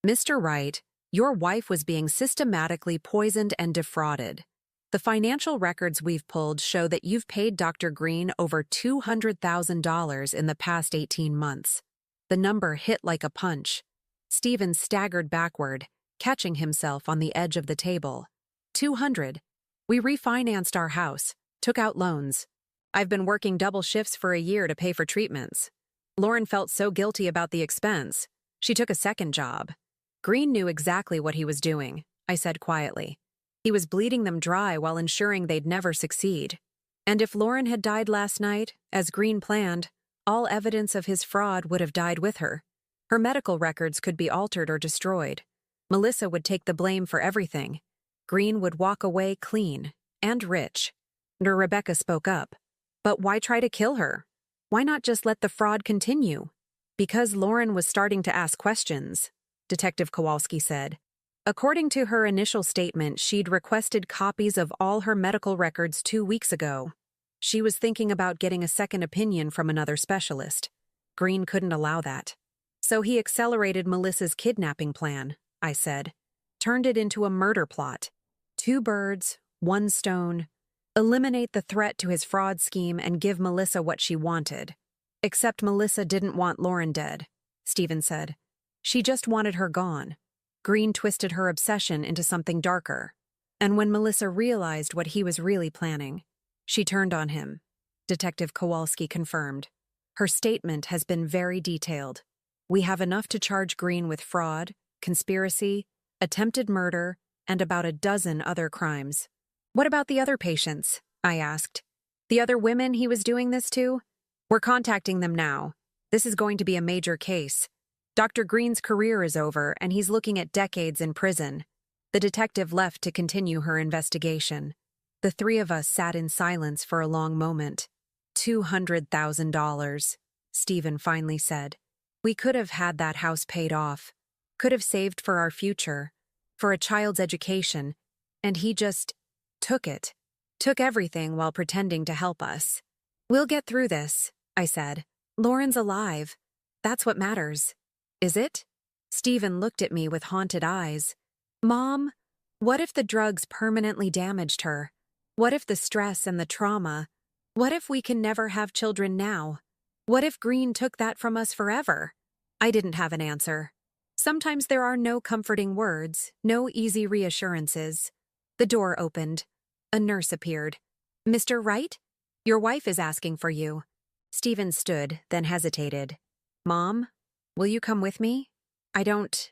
Mr. Wright, your wife was being systematically poisoned and defrauded. The financial records we've pulled show that you've paid Dr. Green over $200,000 in the past 18 months. The number hit like a punch. Stephen staggered backward, catching himself on the edge of the table. 200. We refinanced our house, took out loans. I've been working double shifts for a year to pay for treatments. Lauren felt so guilty about the expense. She took a second job. Green knew exactly what he was doing, I said quietly. He was bleeding them dry while ensuring they'd never succeed. And if Lauren had died last night, as Green planned, all evidence of his fraud would have died with her. Her medical records could be altered or destroyed. Melissa would take the blame for everything. Green would walk away clean and rich. Rebecca spoke up. But why try to kill her? Why not just let the fraud continue? Because Lauren was starting to ask questions, Detective Kowalski said. According to her initial statement, she'd requested copies of all her medical records 2 weeks ago. She was thinking about getting a second opinion from another specialist. Green couldn't allow that. So he accelerated Melissa's kidnapping plan. I said. Turned it into a murder plot. 2 birds, 1 stone. Eliminate the threat to his fraud scheme and give Melissa what she wanted. Except Melissa didn't want Lauren dead, Stephen said. She just wanted her gone. Green twisted her obsession into something darker. And when Melissa realized what he was really planning, she turned on him. Detective Kowalski confirmed. Her statement has been very detailed. We have enough to charge Green with fraud, conspiracy, attempted murder, and about a dozen other crimes. What about the other patients? I asked. The other women he was doing this to? We're contacting them now. This is going to be a major case. Dr. Green's career is over, and he's looking at decades in prison. The detective left to continue her investigation. The 3 of us sat in silence for a long moment. $200,000, Stephen finally said. We could have had that house paid off, could have saved for our future, for a child's education, and he just took it. Took everything while pretending to help us. We'll get through this, I said. Lauren's alive. That's what matters. Is it? Stephen looked at me with haunted eyes. Mom, what if the drugs permanently damaged her? What if the stress and the trauma? What if we can never have children now? What if Green took that from us forever? I didn't have an answer. Sometimes there are no comforting words, no easy reassurances. The door opened. A nurse appeared. Mr. Wright? Your wife is asking for you. Stephen stood, then hesitated. Mom, will you come with me? I don't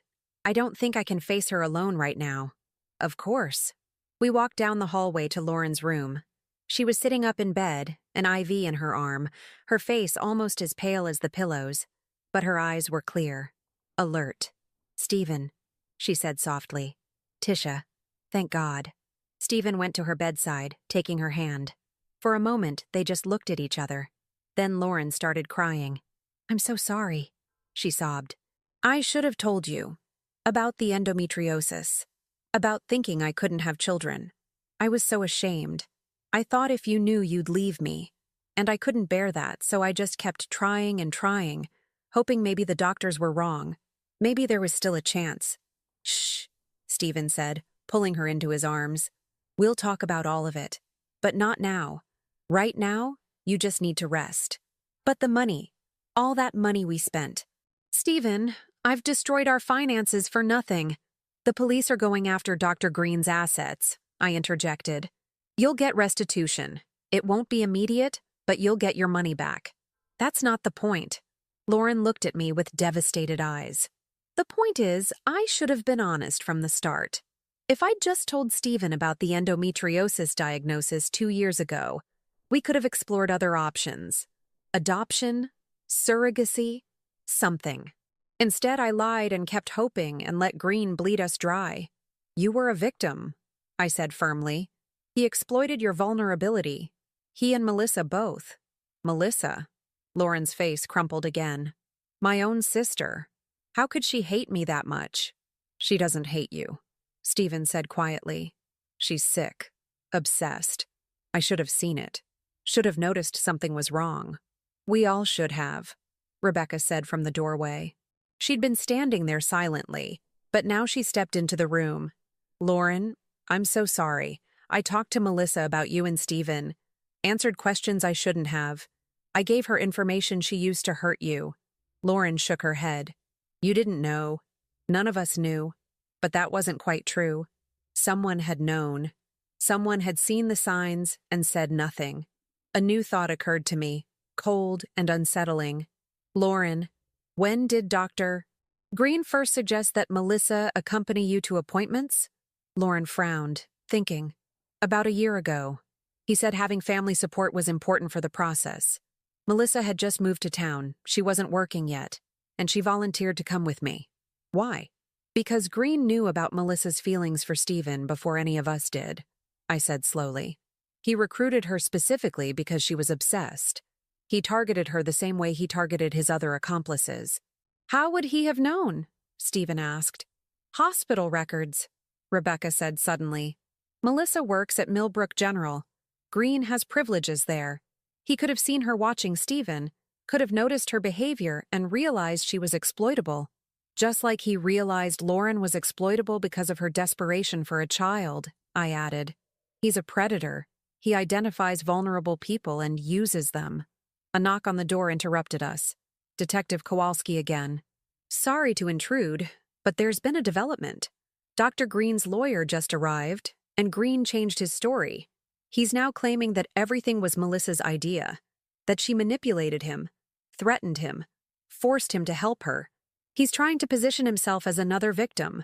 think I can face her alone right now. Of course. We walked down the hallway to Lauren's room. She was sitting up in bed, an IV in her arm, her face almost as pale as the pillows, but her eyes were clear, alert. Stephen, she said softly. Tisha, thank God. Stephen went to her bedside, taking her hand. For a moment, they just looked at each other. Then Lauren started crying. I'm so sorry, she sobbed. I should have told you. About the endometriosis. About thinking I couldn't have children. I was so ashamed. I thought if you knew you'd leave me. And I couldn't bear that, so I just kept trying and trying, hoping maybe the doctors were wrong. Maybe there was still a chance. Shh, Stephen said, pulling her into his arms. We'll talk about all of it. But not now. Right now, you just need to rest. But the money. All that money we spent. Stephen, I've destroyed our finances for nothing. The police are going after Dr. Green's assets, I interjected. You'll get restitution. It won't be immediate, but you'll get your money back. That's not the point. Lauren looked at me with devastated eyes. The point is, I should have been honest from the start. If I'd just told Stephen about the endometriosis diagnosis 2 years ago, we could have explored other options. Adoption, surrogacy, something. Instead, I lied and kept hoping and let Green bleed us dry. You were a victim, I said firmly. He exploited your vulnerability. He and Melissa both. Melissa? Lauren's face crumpled again. My own sister. How could she hate me that much? She doesn't hate you, Stephen said quietly. She's sick. Obsessed. I should have seen it. Should have noticed something was wrong. We all should have, Rebecca said from the doorway. She'd been standing there silently, but now she stepped into the room. Lauren, I'm so sorry. I talked to Melissa about you and Stephen. Answered questions I shouldn't have. I gave her information she used to hurt you. Lauren shook her head. You didn't know. None of us knew. But that wasn't quite true. Someone had known. Someone had seen the signs and said nothing. A new thought occurred to me, cold and unsettling. Lauren, when did Dr. Green first suggest that Melissa accompany you to appointments? Lauren frowned, thinking. About a year ago. He said having family support was important for the process. Melissa had just moved to town. She wasn't working yet, and she volunteered to come with me. Why? Because Green knew about Melissa's feelings for Stephen before any of us did, I said slowly. He recruited her specifically because she was obsessed. He targeted her the same way he targeted his other accomplices. How would he have known? Stephen asked. Hospital records, Rebecca said suddenly. Melissa works at Millbrook General. Green has privileges there. He could have seen her watching Stephen, could have noticed her behavior and realized she was exploitable. Just like he realized Lauren was exploitable because of her desperation for a child, I added. He's a predator. He identifies vulnerable people and uses them. A knock on the door interrupted us. Detective Kowalski again. Sorry to intrude, but there's been a development. Dr. Green's lawyer just arrived, and Green changed his story. He's now claiming that everything was Melissa's idea, that she manipulated him, threatened him, forced him to help her. He's trying to position himself as another victim.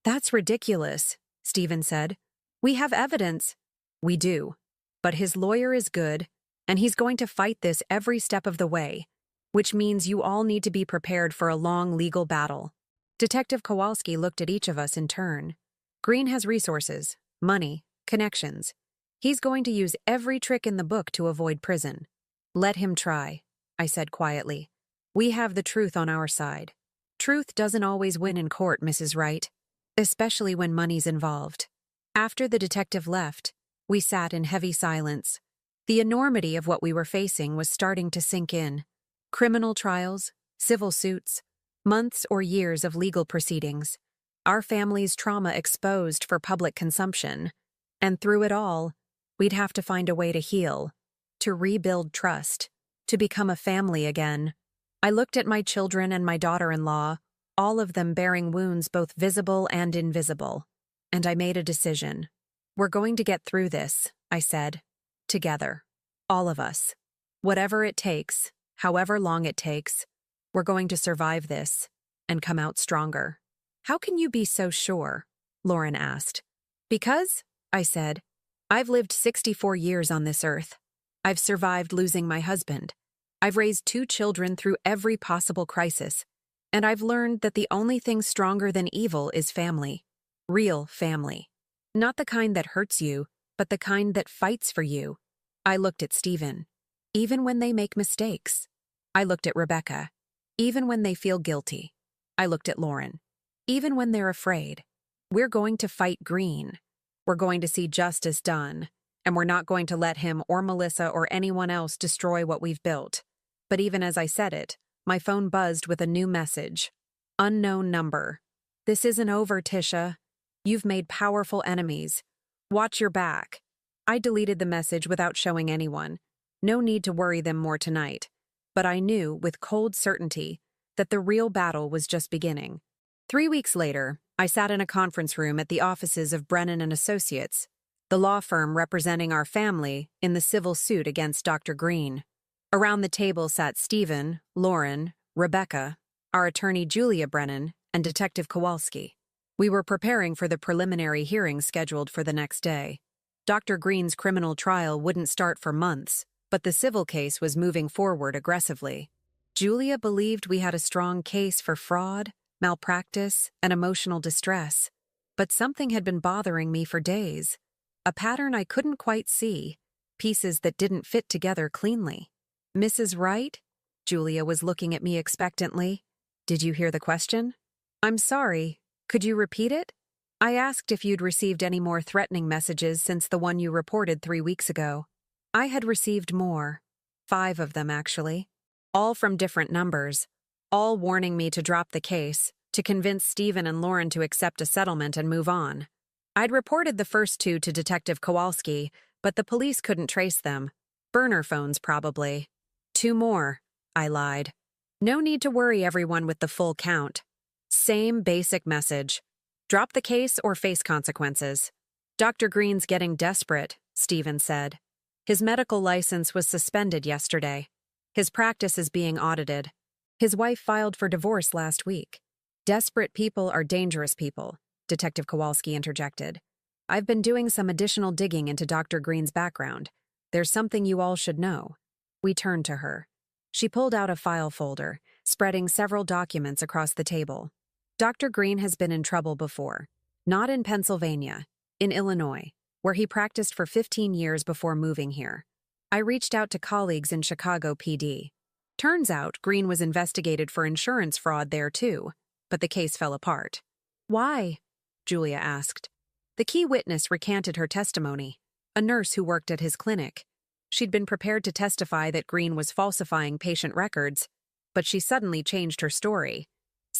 That's ridiculous, Stephen said. We have evidence. We do. But his lawyer is good, and he's going to fight this every step of the way, which means you all need to be prepared for a long legal battle. Detective Kowalski looked at each of us in turn. Green has resources, money, connections. He's going to use every trick in the book to avoid prison. Let him try, I said quietly. We have the truth on our side. Truth doesn't always win in court, Mrs. Wright, especially when money's involved. After the detective left, we sat in heavy silence. The enormity of what we were facing was starting to sink in. Criminal trials, civil suits, months or years of legal proceedings. Our family's trauma exposed for public consumption. And through it all, we'd have to find a way to heal, to rebuild trust, to become a family again. I looked at my children and my daughter-in-law, all of them bearing wounds both visible and invisible. And I made a decision. We're going to get through this, I said. Together. All of us. Whatever it takes, however long it takes, we're going to survive this and come out stronger. How can you be so sure? Lauren asked. Because, I said, I've lived 64 years on this earth. I've survived losing my husband. I've raised 2 children through every possible crisis, and I've learned that the only thing stronger than evil is family. Real family. Not the kind that hurts you, but the kind that fights for you. I looked at Stephen. Even when they make mistakes. I looked at Rebecca. Even when they feel guilty. I looked at Lauren. Even when they're afraid. We're going to fight Green. We're going to see justice done, and we're not going to let him or Melissa or anyone else destroy what we've built. But even as I said it, my phone buzzed with a new message. Unknown number. This isn't over, Tisha. You've made powerful enemies. Watch your back. I deleted the message without showing anyone. No need to worry them more tonight. But I knew, with cold certainty, that the real battle was just beginning. 3 weeks later, I sat in a conference room at the offices of Brennan and Associates, the law firm representing our family in the civil suit against Dr. Green. Around the table sat Stephen, Lauren, Rebecca, our attorney Julia Brennan, and Detective Kowalski. We were preparing for the preliminary hearing scheduled for the next day. Dr. Green's criminal trial wouldn't start for months, but the civil case was moving forward aggressively. Julia believed we had a strong case for fraud, malpractice, and emotional distress, but something had been bothering me for days. A pattern I couldn't quite see, pieces that didn't fit together cleanly. Mrs. Wright? Julia was looking at me expectantly. Did you hear the question? I'm sorry. Could you repeat it? I asked if you'd received any more threatening messages since the one you reported 3 weeks ago. I had received more. 5 of them, actually. All from different numbers. All warning me to drop the case, to convince Stephen and Lauren to accept a settlement and move on. I'd reported the first 2 to Detective Kowalski, but the police couldn't trace them. Burner phones, probably. 2 more, I lied. No need to worry everyone with the full count. Same basic message. Drop the case or face consequences. Dr. Green's getting desperate, Stephen said. His medical license was suspended yesterday. His practice is being audited. His wife filed for divorce last week. Desperate people are dangerous people, Detective Kowalski interjected. I've been doing some additional digging into Dr. Green's background. There's something you all should know. We turned to her. She pulled out a file folder, spreading several documents across the table. Dr. Green has been in trouble before. Not in Pennsylvania, in Illinois, where he practiced for 15 years before moving here. I reached out to colleagues in Chicago PD. Turns out Green was investigated for insurance fraud there too, but the case fell apart. Why? Julia asked. The key witness recanted her testimony, a nurse who worked at his clinic. She'd been prepared to testify that Green was falsifying patient records, but she suddenly changed her story.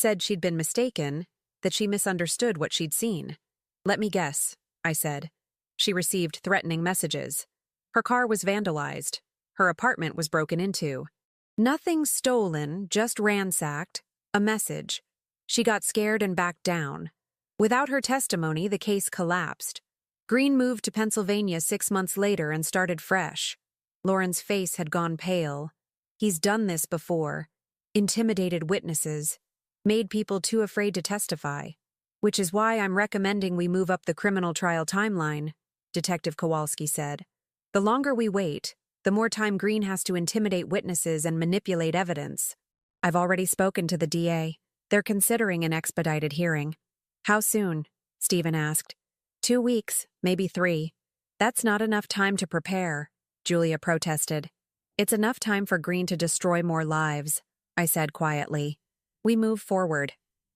said she'd been mistaken, that she misunderstood what she'd seen. Let me guess, I said. She received threatening messages. Her car was vandalized. Her apartment was broken into. Nothing stolen, just ransacked. A message. She got scared and backed down. Without her testimony, the case collapsed. Green moved to Pennsylvania 6 months later and started fresh. Lauren's face had gone pale. He's done this before. Intimidated witnesses. Made people too afraid to testify. Which is why I'm recommending we move up the criminal trial timeline, Detective Kowalski said. The longer we wait, the more time Green has to intimidate witnesses and manipulate evidence. I've already spoken to the DA. They're considering an expedited hearing. How soon? Stephen asked. 2 weeks, maybe 3. That's not enough time to prepare, Julia protested. It's enough time for Green to destroy more lives, I said quietly. We move forward.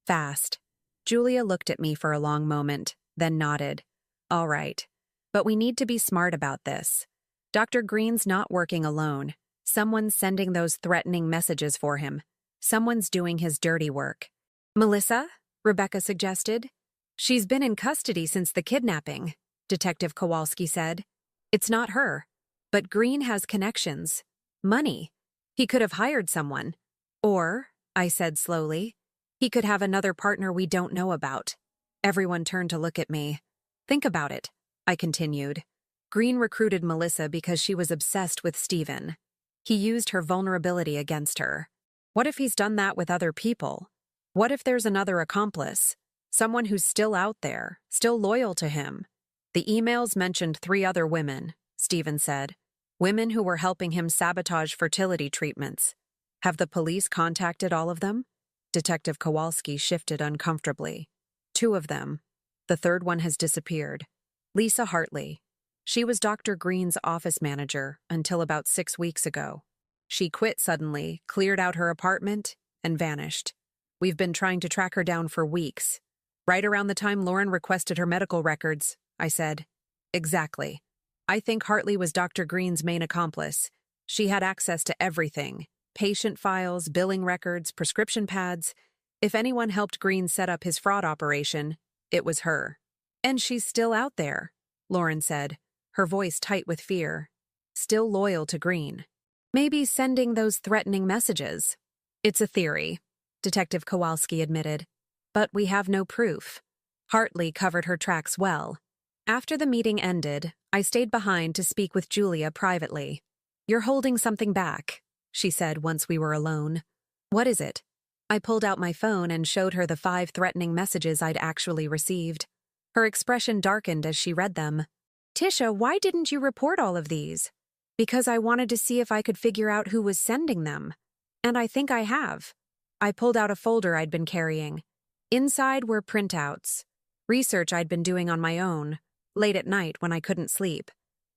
Fast. Julia looked at me for a long moment, then nodded. All right. But we need to be smart about this. Dr. Green's not working alone. Someone's sending those threatening messages for him. Someone's doing his dirty work. Melissa? Rebecca suggested. She's been in custody since the kidnapping, Detective Kowalski said. It's not her. But Green has connections. Money. He could have hired someone. Or, I said slowly, he could have another partner we don't know about. Everyone turned to look at me. Think about it, I continued. Green recruited Melissa because she was obsessed with Stephen. He used her vulnerability against her. What if he's done that with other people? What if there's another accomplice? Someone who's still out there, still loyal to him? The emails mentioned 3 other women, Stephen said. Women who were helping him sabotage fertility treatments. Have the police contacted all of them? Detective Kowalski shifted uncomfortably. 2 of them. The third one has disappeared. Lisa Hartley. She was Dr. Green's office manager until about 6 weeks ago. She quit suddenly, cleared out her apartment, and vanished. We've been trying to track her down for weeks. Right around the time Lauren requested her medical records, I said. Exactly. I think Hartley was Dr. Green's main accomplice. She had access to everything. Patient files, billing records, prescription pads. If anyone helped Green set up his fraud operation, it was her. And she's still out there, Lauren said, her voice tight with fear. Still loyal to Green. Maybe sending those threatening messages. It's a theory, Detective Kowalski admitted. But we have no proof. Hartley covered her tracks well. After the meeting ended, I stayed behind to speak with Julia privately. You're holding something back, she said once we were alone. What is it? I pulled out my phone and showed her the 5 threatening messages I'd actually received. Her expression darkened as she read them. Tisha, why didn't you report all of these? Because I wanted to see if I could figure out who was sending them. And I think I have. I pulled out a folder I'd been carrying. Inside were printouts. Research I'd been doing on my own, late at night when I couldn't sleep.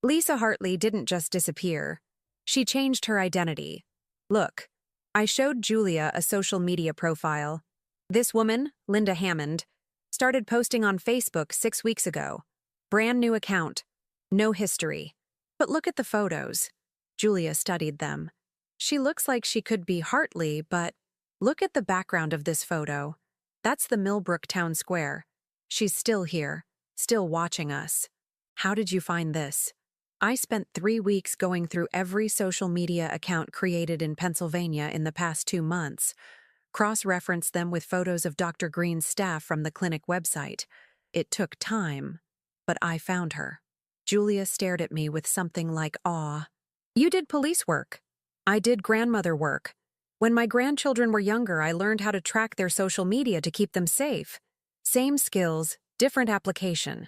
Lisa Hartley didn't just disappear. She changed her identity. Look, I showed Julia a social media profile. This woman, Linda Hammond, started posting on Facebook 6 weeks ago. Brand new account. No history. But look at the photos. Julia studied them. She looks like she could be Hartley, but look at the background of this photo. That's the Millbrook Town Square. She's still here, still watching us. How did you find this? I spent 3 weeks going through every social media account created in Pennsylvania in the past 2 months, cross-referenced them with photos of Dr. Green's staff from the clinic website. It took time, but I found her. Julia stared at me with something like awe. You did police work. I did grandmother work. When my grandchildren were younger, I learned how to track their social media to keep them safe. Same skills, different application.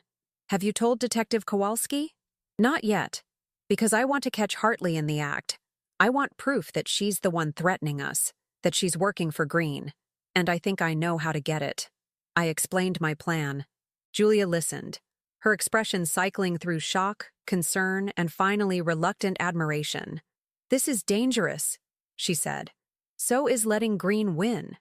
Have you told Detective Kowalski? Not yet, because I want to catch Hartley in the act. I want proof that she's the one threatening us, that she's working for Green, and I think I know how to get it. I explained my plan. Julia listened, her expression cycling through shock, concern, and finally reluctant admiration. This is dangerous, she said. So is letting Green win.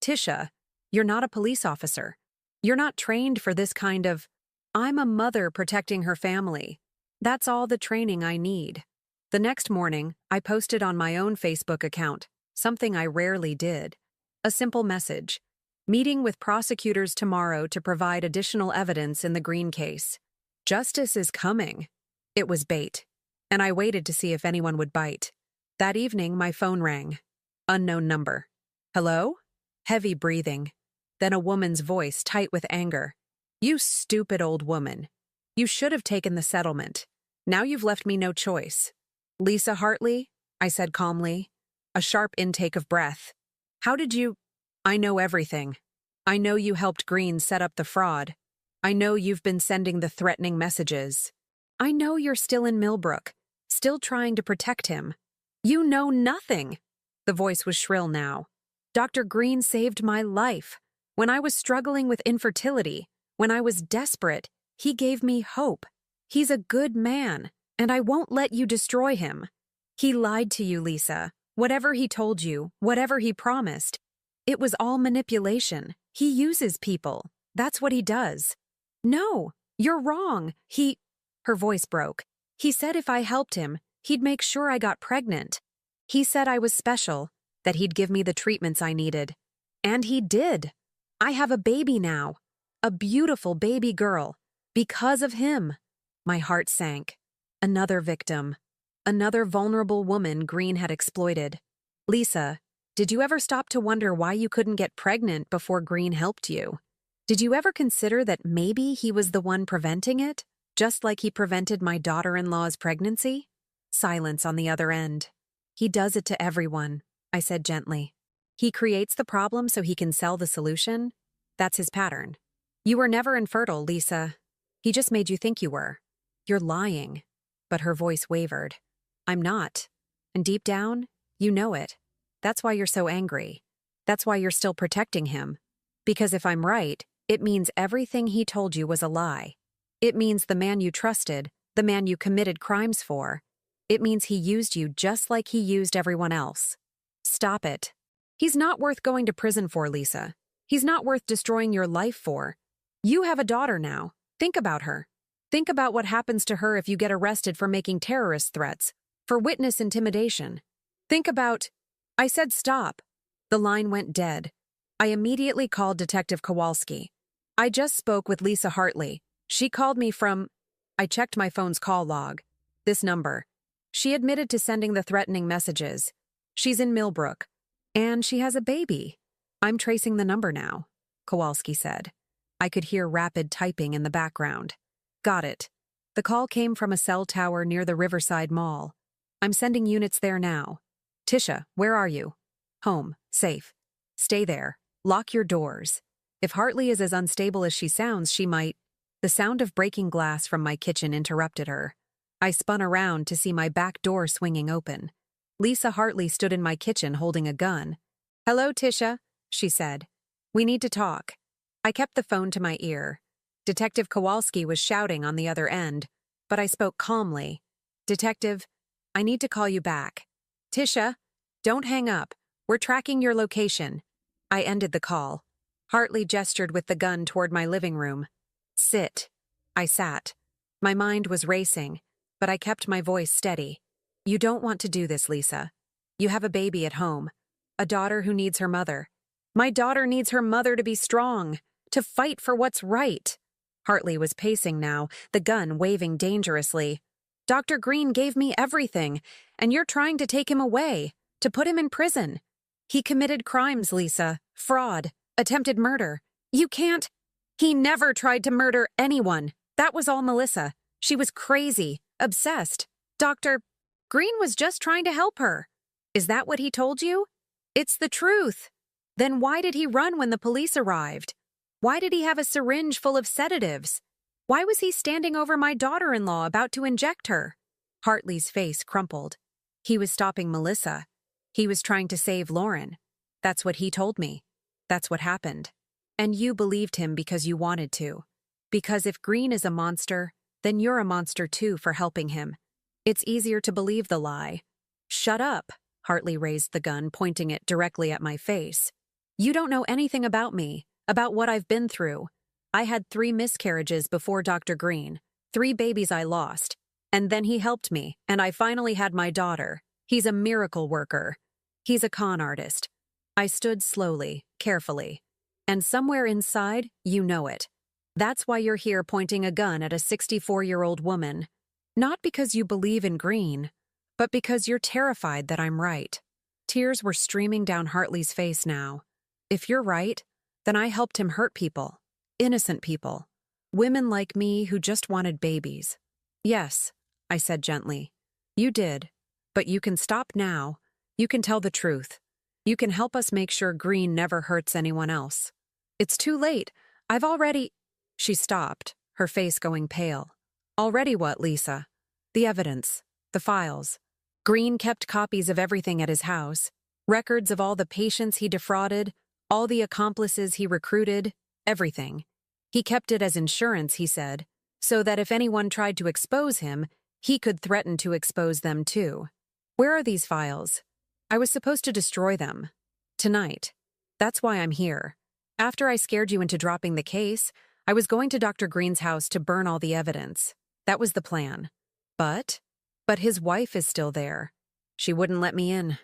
Tisha, you're not a police officer. You're not trained for this kind of, I'm a mother protecting her family. That's all the training I need. The next morning, I posted on my own Facebook account, something I rarely did. A simple message. Meeting with prosecutors tomorrow to provide additional evidence in the Green case. Justice is coming. It was bait, and I waited to see if anyone would bite. That evening, my phone rang. Unknown number. Hello? Heavy breathing. Then a woman's voice, tight with anger. You stupid old woman. You should have taken the settlement. Now you've left me no choice. Lisa Hartley? I said calmly. A sharp intake of breath. How did you... I know everything. I know you helped Green set up the fraud. I know you've been sending the threatening messages. I know you're still in Millbrook, still trying to protect him. You know nothing. The voice was shrill now. Dr. Green saved my life. When I was struggling with infertility, when I was desperate, he gave me hope. He's a good man, and I won't let you destroy him. He lied to you, Lisa. Whatever he told you, whatever he promised, it was all manipulation. He uses people. That's what he does. No, you're wrong. Her voice broke. He said if I helped him, he'd make sure I got pregnant. He said I was special, that he'd give me the treatments I needed. And he did. I have a baby now. A beautiful baby girl. Because of him. My heart sank. Another victim. Another vulnerable woman Green had exploited. Lisa, did you ever stop to wonder why you couldn't get pregnant before Green helped you? Did you ever consider that maybe he was the one preventing it, just like he prevented my daughter-in-law's pregnancy? Silence on the other end. He does it to everyone, I said gently. He creates the problem so he can sell the solution. That's his pattern. You were never infertile, Lisa. He just made you think you were. You're lying. But her voice wavered. I'm not. And deep down, you know it. That's why you're so angry. That's why you're still protecting him. Because if I'm right, it means everything he told you was a lie. It means the man you trusted, the man you committed crimes for. It means he used you just like he used everyone else. Stop it. He's not worth going to prison for, Lisa. He's not worth destroying your life for. You have a daughter now. Think about her. Think about what happens to her if you get arrested for making terrorist threats, for witness intimidation. Think about... I said stop. The line went dead. I immediately called Detective Kowalski. I just spoke with Lisa Hartley. She called me from... I checked my phone's call log. This number. She admitted to sending the threatening messages. She's in Millbrook. And she has a baby. I'm tracing the number now, Kowalski said. I could hear rapid typing in the background. Got it. The call came from a cell tower near the Riverside Mall. I'm sending units there now. Tisha, where are you? Home, safe. Stay there. Lock your doors. If Hartley is as unstable as she sounds, she might... The sound of breaking glass from my kitchen interrupted her. I spun around to see my back door swinging open. Lisa Hartley stood in my kitchen holding a gun. Hello, Tisha, she said. We need to talk. I kept the phone to my ear. Detective Kowalski was shouting on the other end, but I spoke calmly. Detective, I need to call you back. Tisha, don't hang up. We're tracking your location. I ended the call. Hartley gestured with the gun toward my living room. Sit. I sat. My mind was racing, but I kept my voice steady. You don't want to do this, Lisa. You have a baby at home, a daughter who needs her mother. My daughter needs her mother to be strong, to fight for what's right. Hartley was pacing now, the gun waving dangerously. Dr. Green gave me everything, and you're trying to take him away, to put him in prison. He committed crimes, Lisa. Fraud. Attempted murder. You can't... He never tried to murder anyone. That was all Melissa. She was crazy, obsessed. Dr. Green was just trying to help her. Is that what he told you? It's the truth. Then why did he run when the police arrived? Why did he have a syringe full of sedatives? Why was he standing over my daughter-in-law about to inject her? Hartley's face crumpled. He was stopping Melissa. He was trying to save Lauren. That's what he told me. That's what happened. And you believed him because you wanted to. Because if Green is a monster, then you're a monster too for helping him. It's easier to believe the lie. Shut up, Hartley raised the gun, pointing it directly at my face. You don't know anything about me, about what I've been through. I had 3 miscarriages before Dr. Green, 3 babies I lost. And then he helped me, and I finally had my daughter. He's a miracle worker. He's a con artist. I stood slowly, carefully. And somewhere inside, you know it. That's why you're here pointing a gun at a 64-year-old woman. Not because you believe in Green, but because you're terrified that I'm right. Tears were streaming down Hartley's face now. If you're right, then I helped him hurt people. Innocent people. Women like me who just wanted babies. Yes, I said gently. You did. But you can stop now. You can tell the truth. You can help us make sure Green never hurts anyone else. It's too late. I've already... She stopped, her face going pale. Already what, Lisa? The evidence. The files. Green kept copies of everything at his house. Records of all the patients he defrauded, all the accomplices he recruited, everything. He kept it as insurance, he said, so that if anyone tried to expose him, he could threaten to expose them too. Where are these files? I was supposed to destroy them. Tonight. That's why I'm here. After I scared you into dropping the case, I was going to Dr. Green's house to burn all the evidence. That was the plan. But his wife is still there. She wouldn't let me in.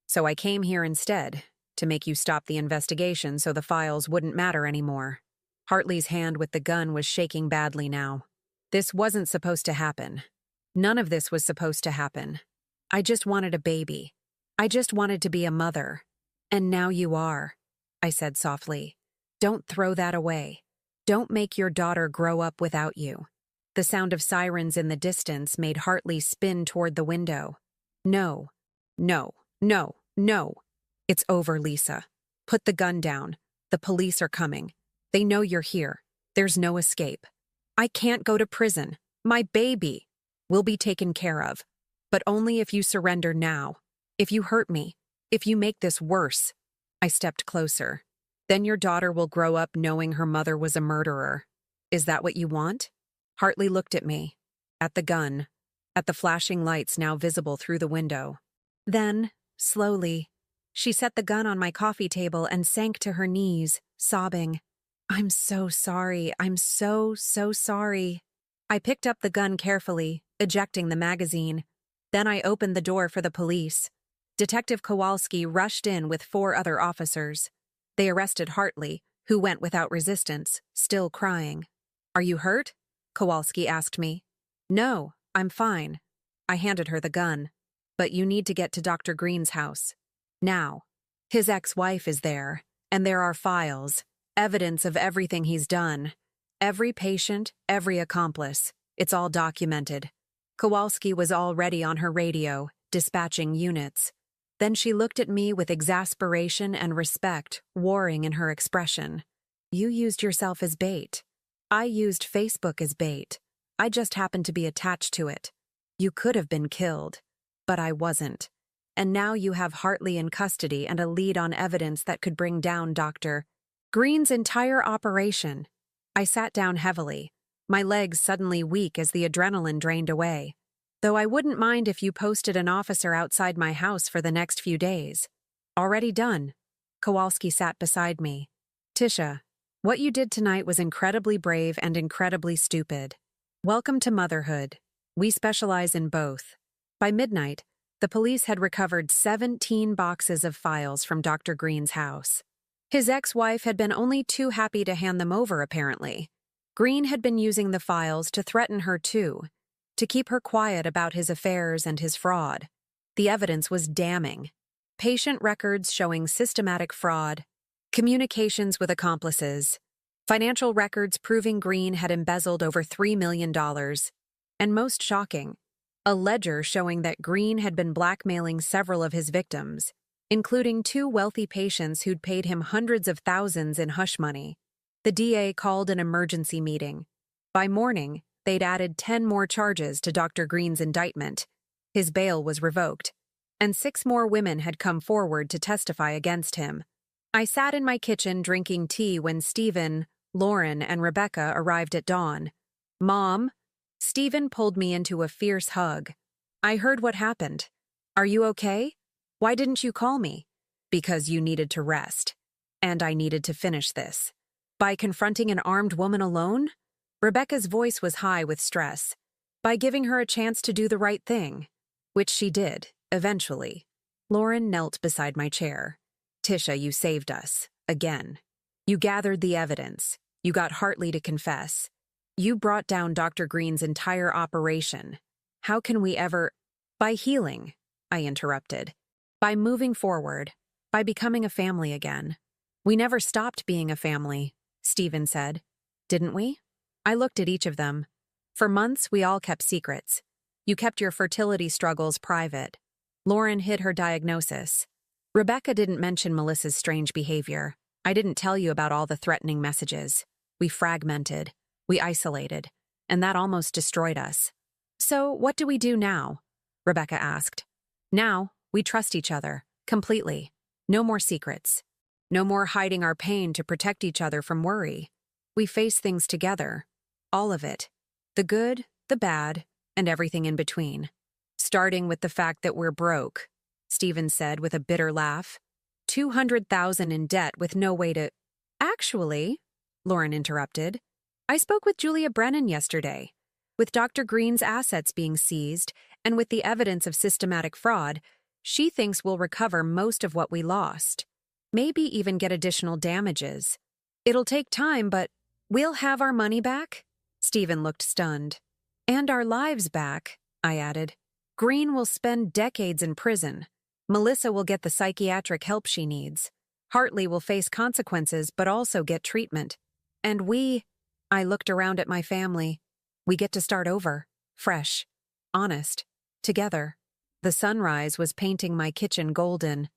So I came here instead, to make you stop the investigation so the files wouldn't matter anymore. Hartley's hand with the gun was shaking badly now. This wasn't supposed to happen. None of this was supposed to happen. I just wanted a baby. I just wanted to be a mother. And now you are, I said softly. Don't throw that away. Don't make your daughter grow up without you. The sound of sirens in the distance made Hartley spin toward the window. No, no, no, no. It's over, Lisa. Put the gun down. The police are coming. They know you're here. There's no escape. I can't go to prison. My baby will be taken care of. But only if you surrender now. If you hurt me. If you make this worse. I stepped closer. Then your daughter will grow up knowing her mother was a murderer. Is that what you want? Hartley looked at me. At the gun. At the flashing lights now visible through the window. Then, slowly, she set the gun on my coffee table and sank to her knees, sobbing. I'm so sorry. I'm so sorry. I picked up the gun carefully, ejecting the magazine. Then I opened the door for the police. Detective Kowalski rushed in with 4 other officers. They arrested Hartley, who went without resistance, still crying. Are you hurt? Kowalski asked me. No, I'm fine. I handed her the gun. But you need to get to Dr. Green's house. Now. His ex-wife is there, and there are files, evidence of everything he's done. Every patient, every accomplice. It's all documented. Kowalski was already on her radio, dispatching units. Then she looked at me with exasperation and respect warring in her expression. You used yourself as bait. I used Facebook as bait. I just happened to be attached to it. You could have been killed, but I wasn't. And now you have Hartley in custody and a lead on evidence that could bring down Dr. Green's entire operation. I sat down heavily, my legs suddenly weak as the adrenaline drained away. Though I wouldn't mind if you posted an officer outside my house for the next few days. Already done. Kowalski sat beside me. Tisha, what you did tonight was incredibly brave and incredibly stupid. Welcome to motherhood. We specialize in both. By midnight, the police had recovered 17 boxes of files from Dr. Green's house. His ex-wife had been only too happy to hand them over, apparently. Green had been using the files to threaten her too, to keep her quiet about his affairs and his fraud. The evidence was damning. Patient records showing systematic fraud, communications with accomplices, financial records proving Green had embezzled over $3 million, and most shocking, a ledger showing that Green had been blackmailing several of his victims, including 2 wealthy patients who'd paid him hundreds of thousands in hush money. The DA called an emergency meeting. By morning, they'd added 10 more charges to Dr. Green's indictment. His bail was revoked, and 6 more women had come forward to testify against him. I sat in my kitchen drinking tea when Stephen, Lauren, and Rebecca arrived at dawn. Mom? Stephen pulled me into a fierce hug. I heard what happened. Are you okay? Why didn't you call me? Because you needed to rest. And I needed to finish this. By confronting an armed woman alone? Rebecca's voice was high with stress. By giving her a chance to do the right thing. Which she did, eventually. Lauren knelt beside my chair. Tisha, you saved us. Again. You gathered the evidence. You got Hartley to confess. You brought down Dr. Green's entire operation. How can we ever— By healing, I interrupted. By moving forward. By becoming a family again. We never stopped being a family, Stephen said. Didn't we? I looked at each of them. For months, we all kept secrets. You kept your fertility struggles private. Lauren hid her diagnosis. Rebecca didn't mention Melissa's strange behavior. I didn't tell you about all the threatening messages. We fragmented. We isolated. And that almost destroyed us. So, what do we do now? Rebecca asked. Now, we trust each other. Completely. No more secrets. No more hiding our pain to protect each other from worry. We face things together. All of it. The good, the bad, and everything in between. Starting with the fact that we're broke, Stephen said with a bitter laugh. 200,000 in debt with no way to— Actually, Lauren interrupted, I spoke with Julia Brennan yesterday. With Dr. Green's assets being seized, and with the evidence of systematic fraud, she thinks we'll recover most of what we lost. Maybe even get additional damages. It'll take time, but we'll have our money back? Stephen looked stunned. And our lives back, I added. Green will spend decades in prison. Melissa will get the psychiatric help she needs. Hartley will face consequences but also get treatment. And I looked around at my family. We get to start over, fresh, honest, together. The sunrise was painting my kitchen golden.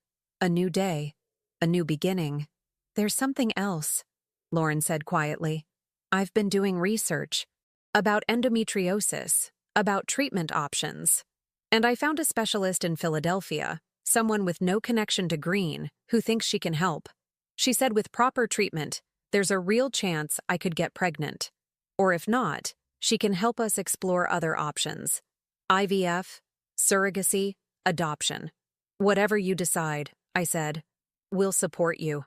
A new day, a new beginning. There's something else, Lauren said quietly. I've been doing research about endometriosis, about treatment options. And I found a specialist in Philadelphia, someone with no connection to Green, who thinks she can help. She said with proper treatment, there's a real chance I could get pregnant. Or if not, she can help us explore other options. IVF, surrogacy, adoption. Whatever you decide, I said. We'll support you.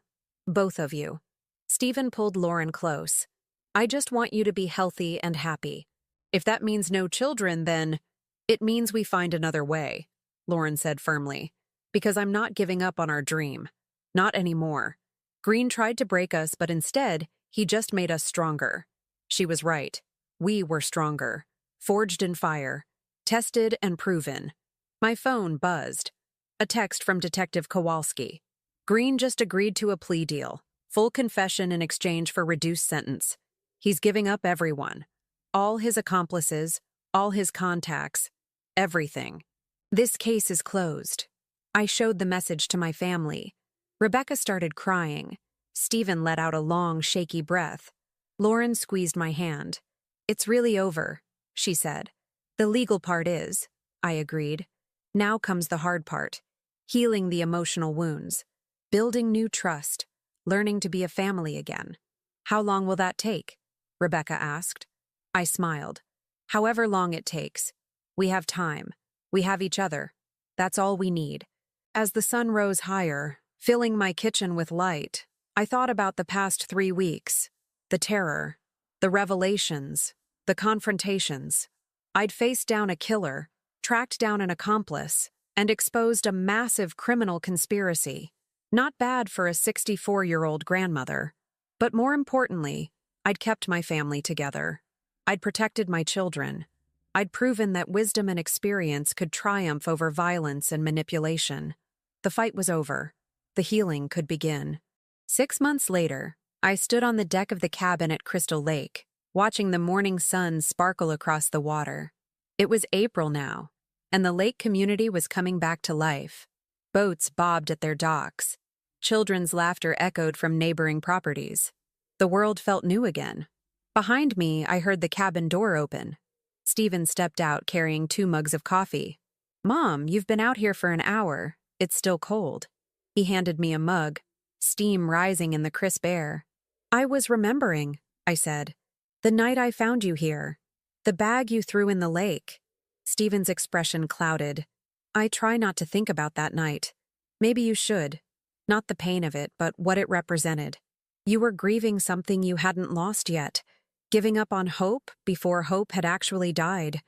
Both of you. Stephen pulled Lauren close. I just want you to be healthy and happy. If that means no children, then— It means we find another way, Lauren said firmly. Because I'm not giving up on our dream. Not anymore. Green tried to break us, but instead, he just made us stronger. She was right. We were stronger. Forged in fire. Tested and proven. My phone buzzed. A text from Detective Kowalski. Green just agreed to a plea deal. Full confession in exchange for reduced sentence. He's giving up everyone. All his accomplices, all his contacts, everything. This case is closed. I showed the message to my family. Rebecca started crying. Stephen let out a long, shaky breath. Lauren squeezed my hand. It's really over, she said. The legal part is, I agreed. Now comes the hard part. Healing the emotional wounds. Building new trust. Learning to be a family again. How long will that take? Rebecca asked. I smiled. However long it takes. We have time. We have each other. That's all we need. As the sun rose higher, filling my kitchen with light, I thought about the past 3 weeks. The terror. The revelations. The confrontations. I'd faced down a killer, tracked down an accomplice, and exposed a massive criminal conspiracy. Not bad for a 64-year-old grandmother. But more importantly, I'd kept my family together. I'd protected my children. I'd proven that wisdom and experience could triumph over violence and manipulation. The fight was over. The healing could begin. 6 months later, I stood on the deck of the cabin at Crystal Lake, watching the morning sun sparkle across the water. It was April now, and the lake community was coming back to life. Boats bobbed at their docks. Children's laughter echoed from neighboring properties. The world felt new again. Behind me, I heard the cabin door open. Stephen stepped out carrying 2 mugs of coffee. Mom, you've been out here for an hour. It's still cold. He handed me a mug, steam rising in the crisp air. I was remembering, I said. The night I found you here. The bag you threw in the lake. Stephen's expression clouded. I try not to think about that night. Maybe you should. Not the pain of it, but what it represented. You were grieving something you hadn't lost yet. Giving up on hope before hope had actually died.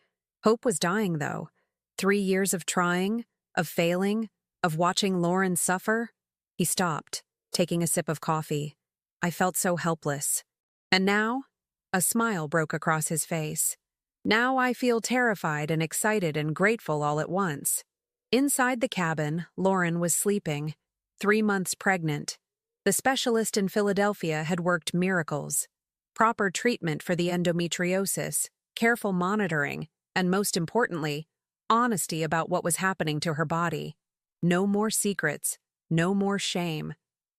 Hope was dying, though. 3 years of trying, of failing, of watching Lauren suffer. He stopped, taking a sip of coffee. I felt so helpless. And now, a smile broke across his face. Now I feel terrified and excited and grateful all at once. Inside the cabin, Lauren was sleeping, 3 months pregnant. The specialist in Philadelphia had worked miracles. Proper treatment for the endometriosis, careful monitoring, and most importantly, honesty about what was happening to her body. No more secrets, no more shame.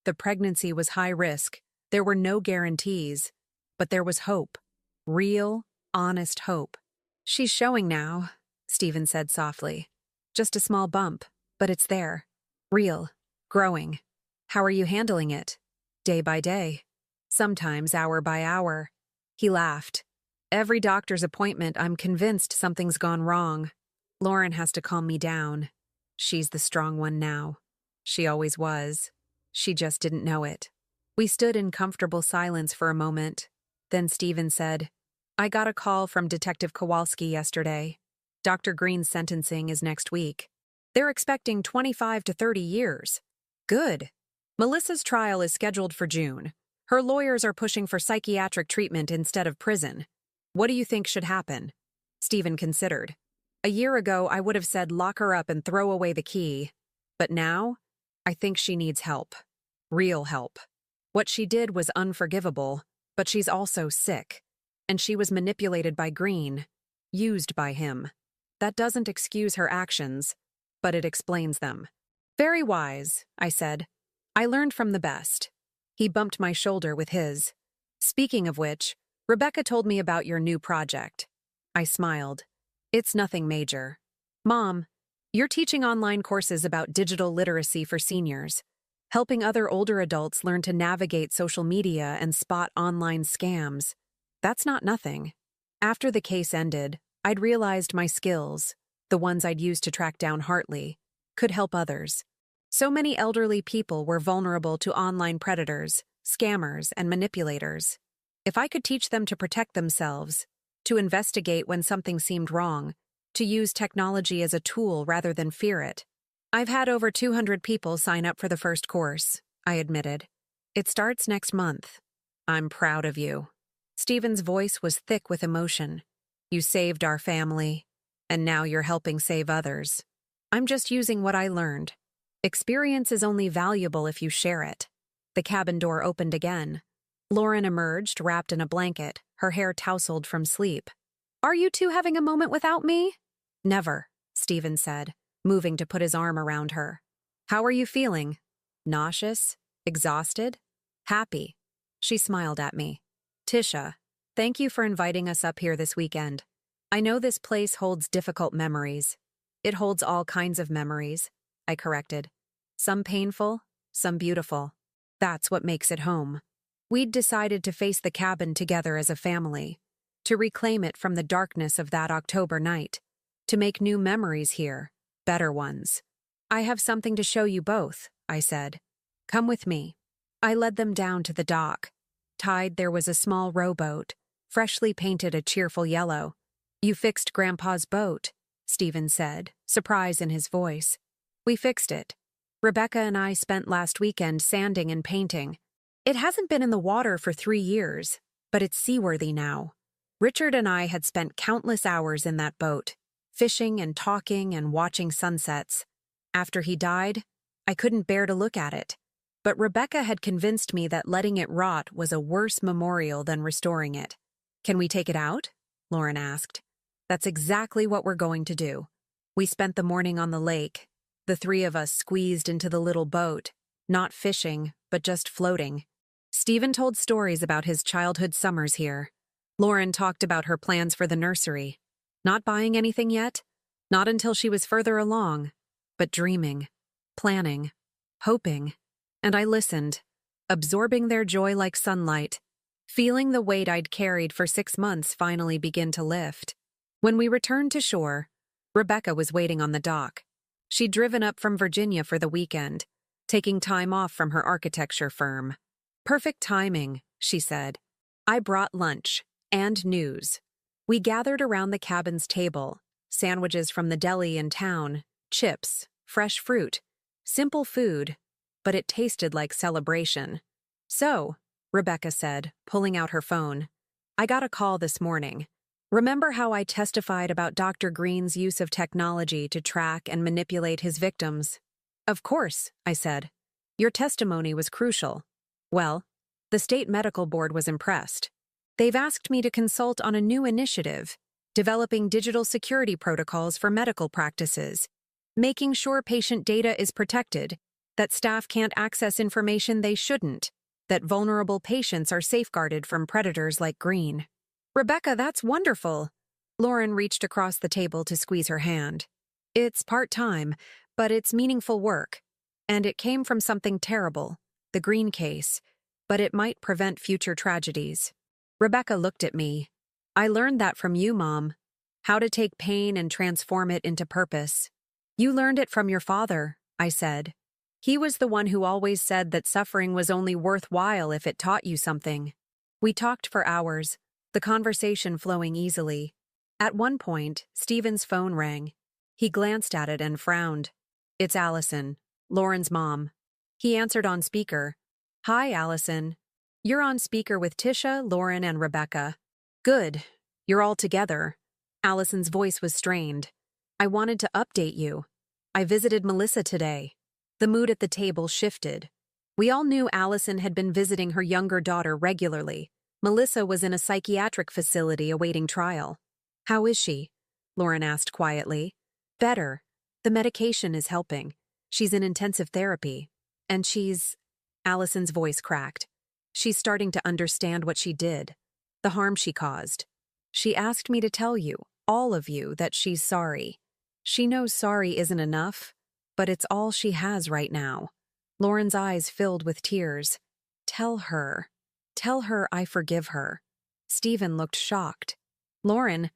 The pregnancy was high risk. There were no guarantees. But there was hope. Real, honest hope. "She's showing now," Stephen said softly. "Just a small bump, but it's there. Real. Growing. How are you handling it?" "Day by day. Sometimes hour by hour." He laughed. "Every doctor's appointment, I'm convinced something's gone wrong. Lauren has to calm me down. She's the strong one now. She always was. She just didn't know it." We stood in comfortable silence for a moment. Then Stephen said, "I got a call from Detective Kowalski yesterday. Dr. Green's sentencing is next week. They're expecting 25 to 30 years. Good. Melissa's trial is scheduled for June. Her lawyers are pushing for psychiatric treatment instead of prison. What do you think should happen?" Stephen considered. "A year ago, I would have said lock her up and throw away the key. But now, I think she needs help. Real help. What she did was unforgivable, but she's also sick. And she was manipulated by Green, used by him. That doesn't excuse her actions, but it explains them." "Very wise," I said. "I learned from the best." He bumped my shoulder with his. "Speaking of which, Rebecca told me about your new project." I smiled. "It's nothing major. Mom, you're teaching online courses about digital literacy for seniors, helping other older adults learn to navigate social media and spot online scams. That's not nothing." After the case ended, I'd realized my skills, the ones I'd used to track down Hartley, could help others. So many elderly people were vulnerable to online predators, scammers, and manipulators. If I could teach them to protect themselves, to investigate when something seemed wrong, to use technology as a tool rather than fear it. "I've had over 200 people sign up for the first course," I admitted. "It starts next month." "I'm proud of you." Stephen's voice was thick with emotion. "You saved our family, and now you're helping save others. I'm just using what I learned. Experience is only valuable if you share it." The cabin door opened again. Lauren emerged, wrapped in a blanket, her hair tousled from sleep. "Are you two having a moment without me?" "Never," Stephen said, moving to put his arm around her. "How are you feeling? Nauseous? Exhausted? Happy?" She smiled at me. "Tisha, thank you for inviting us up here this weekend. I know this place holds difficult memories." "It holds all kinds of memories," I corrected. "Some painful, some beautiful. That's what makes it home." We'd decided to face the cabin together as a family, to reclaim it from the darkness of that October night, to make new memories here, better ones. "I have something to show you both," I said. "Come with me." I led them down to the dock. Tied there was a small rowboat, freshly painted a cheerful yellow. "You fixed Grandpa's boat," Stephen said, surprise in his voice. "We fixed it. Rebecca and I spent last weekend sanding and painting. It hasn't been in the water for 3 years, but it's seaworthy now. Richard and I had spent countless hours in that boat, fishing and talking and watching sunsets. After he died, I couldn't bear to look at it. But Rebecca had convinced me that letting it rot was a worse memorial than restoring it." "Can we take it out?" Lauren asked. "That's exactly what we're going to do." We spent the morning on the lake, the 3 of us squeezed into the little boat, not fishing, but just floating. Stephen told stories about his childhood summers here. Lauren talked about her plans for the nursery. Not buying anything yet, not until she was further along, but dreaming, planning, hoping. And I listened, absorbing their joy like sunlight, feeling the weight I'd carried for 6 months finally begin to lift. When we returned to shore, Rebecca was waiting on the dock. She'd driven up from Virginia for the weekend, taking time off from her architecture firm. "Perfect timing," she said. I brought lunch and news. We gathered around the cabin's table, sandwiches from the deli in town, chips, fresh fruit, simple food, but it tasted like celebration. "So, Rebecca said, pulling out her phone. I got a call this morning. Remember how I testified about Dr. Green's use of technology to track and manipulate his victims? Of course, I said. Your testimony was crucial. Well, the state medical board was impressed. They've asked me to consult on a new initiative, developing digital security protocols for medical practices, making sure patient data is protected, that staff can't access information they shouldn't, that vulnerable patients are safeguarded from predators like Green. Rebecca, that's wonderful. Lauren reached across the table to squeeze her hand. It's part-time, but it's meaningful work. And it came from something terrible, the Green case, but it might prevent future tragedies. Rebecca looked at me. I learned that from you, Mom. How to take pain and transform it into purpose. You learned it from your father, I said. He was the one who always said that suffering was only worthwhile if it taught you something. We talked for hours, the conversation flowing easily. At one point, Stephen's phone rang. He glanced at it and frowned. It's Allison, Lauren's mom. He answered on speaker. Hi, Allison. You're on speaker with Tisha, Lauren, and Rebecca. Good. You're all together. Allison's voice was strained. I wanted to update you. I visited Melissa today. The mood at the table shifted. We all knew Allison had been visiting her younger daughter regularly. Melissa was in a psychiatric facility awaiting trial. How is she? Lauren asked quietly. Better. The medication is helping. She's in intensive therapy. And Allison's voice cracked. She's starting to understand what she did, the harm she caused. She asked me to tell you, all of you, that she's sorry. She knows sorry isn't enough, but it's all she has right now. Lauren's eyes filled with tears. Tell her I forgive her. Stephen looked shocked. Lauren,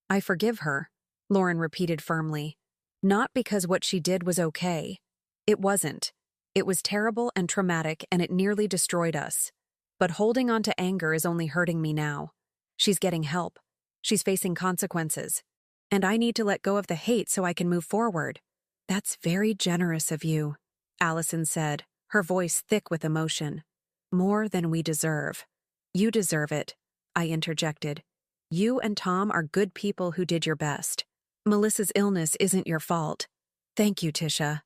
I forgive her, Lauren repeated firmly. Not because what she did was okay. It wasn't. It was terrible and traumatic, and it nearly destroyed us. But holding on to anger is only hurting me now. She's getting help. She's facing consequences. And I need to let go of the hate so I can move forward. That's very generous of you, Allison said, her voice thick with emotion. More than we deserve. You deserve it, I interjected. You and Tom are good people who did your best. Melissa's illness isn't your fault. Thank you, Tisha.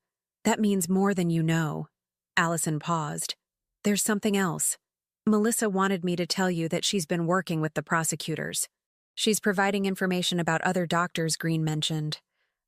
That means more than you know. Allison paused. There's something else. Melissa wanted me to tell you that she's been working with the prosecutors. She's providing information about other doctors Green mentioned,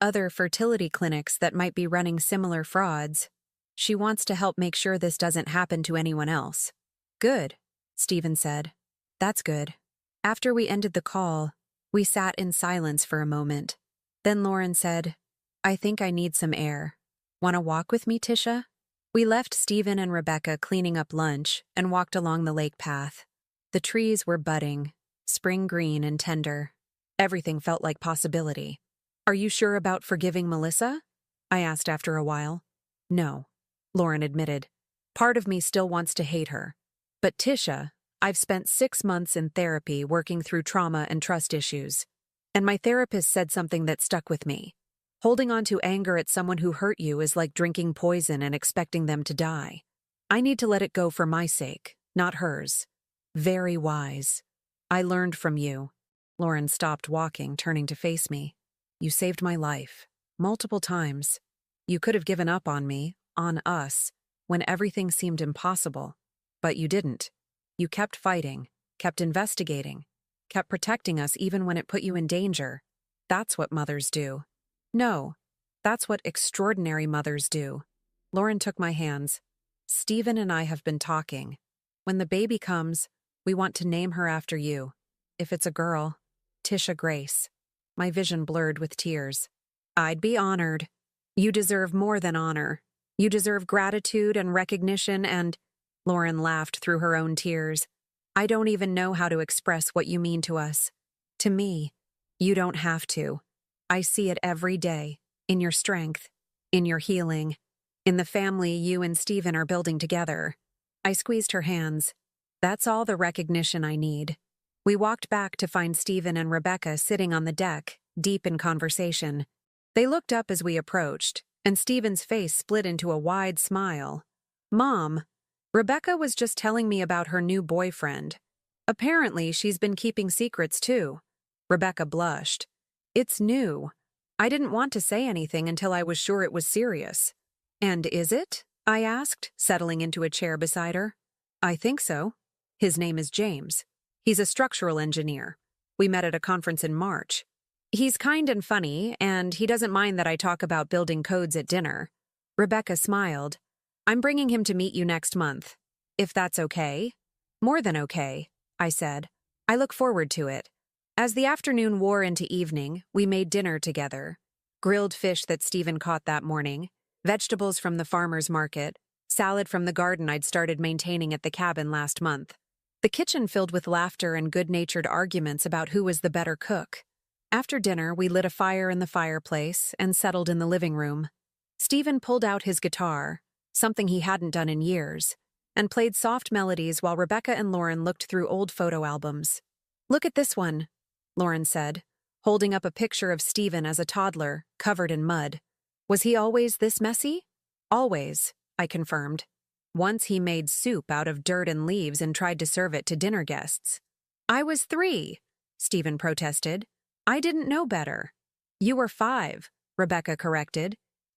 other fertility clinics that might be running similar frauds. She wants to help make sure this doesn't happen to anyone else. Good, Stephen said. That's good. After we ended the call, we sat in silence for a moment. Then Lauren said, I think I need some air. Want to walk with me, Tisha? We left Stephen and Rebecca cleaning up lunch and walked along the lake path. The trees were budding, spring green and tender. Everything felt like possibility. Are you sure about forgiving Melissa? I asked after a while. No, Lauren admitted. Part of me still wants to hate her. But Tisha, I've spent 6 months in therapy working through trauma and trust issues. And my therapist said something that stuck with me. Holding on to anger at someone who hurt you is like drinking poison and expecting them to die. I need to let it go for my sake, not hers. Very wise. I learned from you. Lauren stopped walking, turning to face me. You saved my life. Multiple times. You could have given up on me, on us, when everything seemed impossible. But you didn't. You kept fighting, kept investigating, kept protecting us even when it put you in danger. That's what mothers do. No, that's what extraordinary mothers do. Lauren took my hands. Stephen and I have been talking. When the baby comes, we want to name her after you. If it's a girl, Tisha Grace. My vision blurred with tears. I'd be honored. You deserve more than honor. You deserve gratitude and recognition and... Lauren laughed through her own tears. I don't even know how to express what you mean to us. To me, you don't have to. I see it every day, in your strength, in your healing, in the family you and Stephen are building together. I squeezed her hands. That's all the recognition I need. We walked back to find Stephen and Rebecca sitting on the deck, deep in conversation. They looked up as we approached, and Stephen's face split into a wide smile. Mom, Rebecca was just telling me about her new boyfriend. Apparently, she's been keeping secrets too. Rebecca blushed. It's new. I didn't want to say anything until I was sure it was serious. And is it? I asked, settling into a chair beside her. I think so. His name is James. He's a structural engineer. We met at a conference in March. He's kind and funny, and he doesn't mind that I talk about building codes at dinner. Rebecca smiled. I'm bringing him to meet you next month. If that's okay? More than okay, I said. I look forward to it. As the afternoon wore into evening, we made dinner together. Grilled fish that Stephen caught that morning, vegetables from the farmer's market, salad from the garden I'd started maintaining at the cabin last month. The kitchen filled with laughter and good-natured arguments about who was the better cook. After dinner, we lit a fire in the fireplace and settled in the living room. Stephen pulled out his guitar, something he hadn't done in years, and played soft melodies while Rebecca and Lauren looked through old photo albums. Look at this one, Lauren said, holding up a picture of Stephen as a toddler, covered in mud. Was he always this messy? Always, I confirmed. Once he made soup out of dirt and leaves and tried to serve it to dinner guests. I was 3, Stephen protested. I didn't know better. You were 5, Rebecca corrected.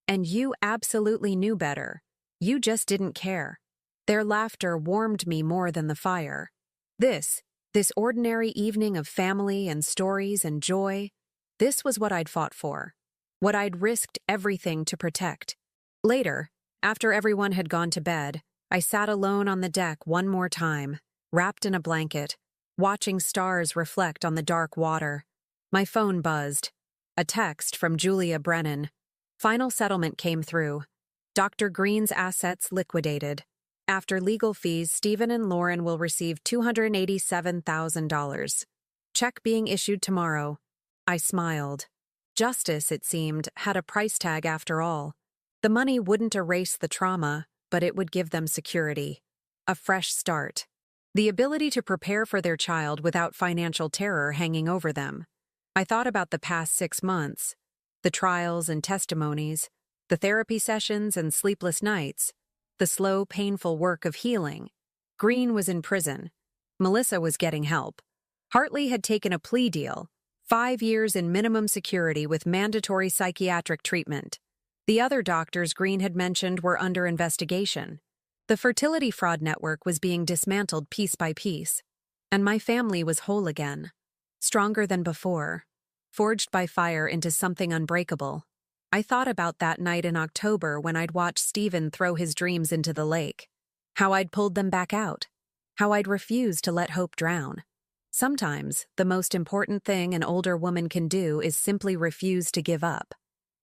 And you absolutely knew better. You just didn't care. Their laughter warmed me more than the fire. This ordinary evening of family and stories and joy, this was what I'd fought for. What I'd risked everything to protect. Later, after everyone had gone to bed, I sat alone on the deck one more time, wrapped in a blanket, watching stars reflect on the dark water. My phone buzzed. A text from Julia Brennan. Final settlement came through. Dr. Green's assets liquidated. After legal fees, Stephen and Lauren will receive $287,000. Check being issued tomorrow. I smiled. Justice, it seemed, had a price tag after all. The money wouldn't erase the trauma, but it would give them security. A fresh start. The ability to prepare for their child without financial terror hanging over them. I thought about the past 6 months. The trials and testimonies, the therapy sessions and sleepless nights, the slow, painful work of healing. Green was in prison. Melissa was getting help. Hartley had taken a plea deal, 5 years in minimum security with mandatory psychiatric treatment. The other doctors Green had mentioned were under investigation. The fertility fraud network was being dismantled piece by piece. And my family was whole again. Stronger than before. Forged by fire into something unbreakable. I thought about that night in October when I'd watched Stephen throw his dreams into the lake. How I'd pulled them back out. How I'd refused to let hope drown. Sometimes, the most important thing an older woman can do is simply refuse to give up.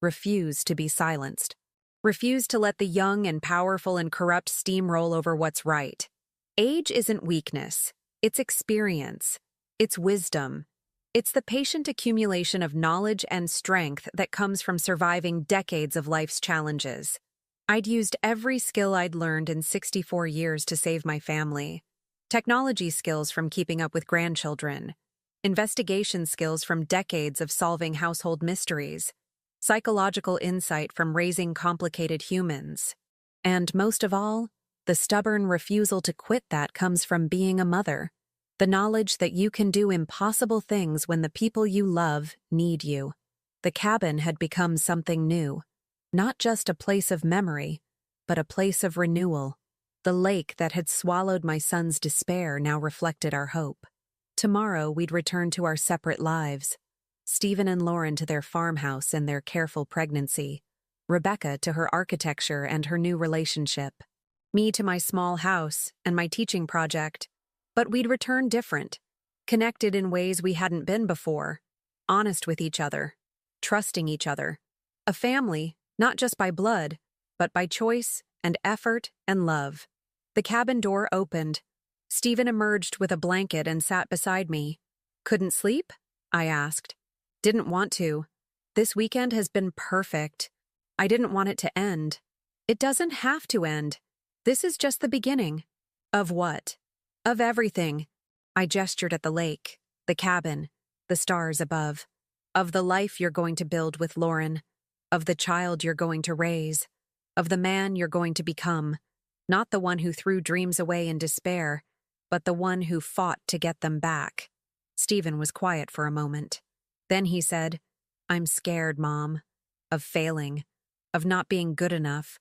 Refuse to be silenced. Refuse to let the young and powerful and corrupt steamroll over what's right. Age isn't weakness. It's experience. It's wisdom. It's the patient accumulation of knowledge and strength that comes from surviving decades of life's challenges. I'd used every skill I'd learned in 64 years to save my family. Technology skills from keeping up with grandchildren. Investigation skills from decades of solving household mysteries. Psychological insight from raising complicated humans. And most of all, the stubborn refusal to quit that comes from being a mother. The knowledge that you can do impossible things when the people you love need you. The cabin had become something new. Not just a place of memory, but a place of renewal. The lake that had swallowed my son's despair now reflected our hope. Tomorrow we'd return to our separate lives. Stephen and Lauren to their farmhouse and their careful pregnancy. Rebecca to her architecture and her new relationship. Me to my small house and my teaching project. But we'd return different, connected in ways we hadn't been before, honest with each other, trusting each other. A family, not just by blood, but by choice and effort and love. The cabin door opened. Stephen emerged with a blanket and sat beside me. Couldn't sleep? I asked. Didn't want to. This weekend has been perfect. I didn't want it to end. It doesn't have to end. This is just the beginning. Of what? Of everything. I gestured at the lake, the cabin, the stars above. Of the life you're going to build with Lauren. Of the child you're going to raise. Of the man you're going to become. Not the one who threw dreams away in despair, but the one who fought to get them back. Stephen was quiet for a moment. Then he said, "I'm scared, Mom. Of failing. Of not being good enough.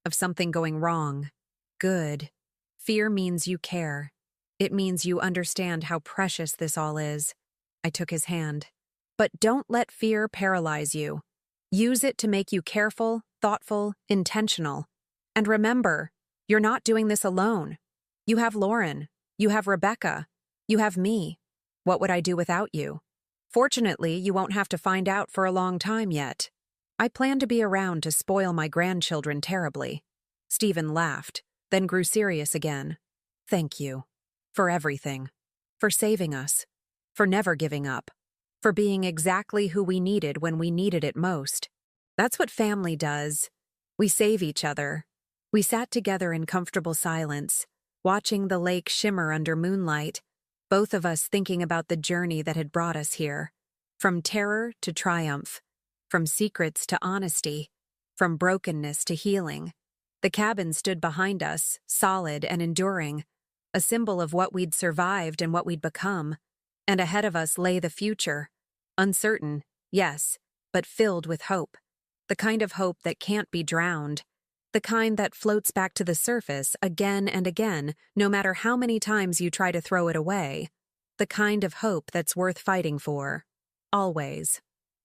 Of something going wrong. Good. Fear means you care. It means you understand how precious this all is." I took his hand. "But don't let fear paralyze you. Use it to make you careful, thoughtful, intentional. And remember, you're not doing this alone. You have Lauren. You have Rebecca. You have me. What would I do without you? Fortunately, you won't have to find out for a long time yet. I plan to be around to spoil my grandchildren terribly." Stephen laughed, then grew serious again. "Thank you. For everything. For saving us. For never giving up. For being exactly who we needed when we needed it most. That's what family does. We save each other." We sat together in comfortable silence, watching the lake shimmer under moonlight, both of us thinking about the journey that had brought us here. From terror to triumph. From secrets to honesty. From brokenness to healing. The cabin stood behind us, solid and enduring, a symbol of what we'd survived and what we'd become. And ahead of us lay the future. Uncertain, yes, but filled with hope. The kind of hope that can't be drowned. The kind that floats back to the surface again and again, no matter how many times you try to throw it away. The kind of hope that's worth fighting for. Always.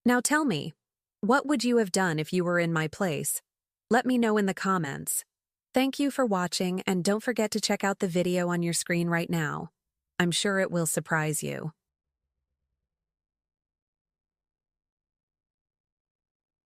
Now tell me, what would you have done if you were in my place? Let me know in the comments. Thank you for watching, and don't forget to check out the video on your screen right now. I'm sure it will surprise you.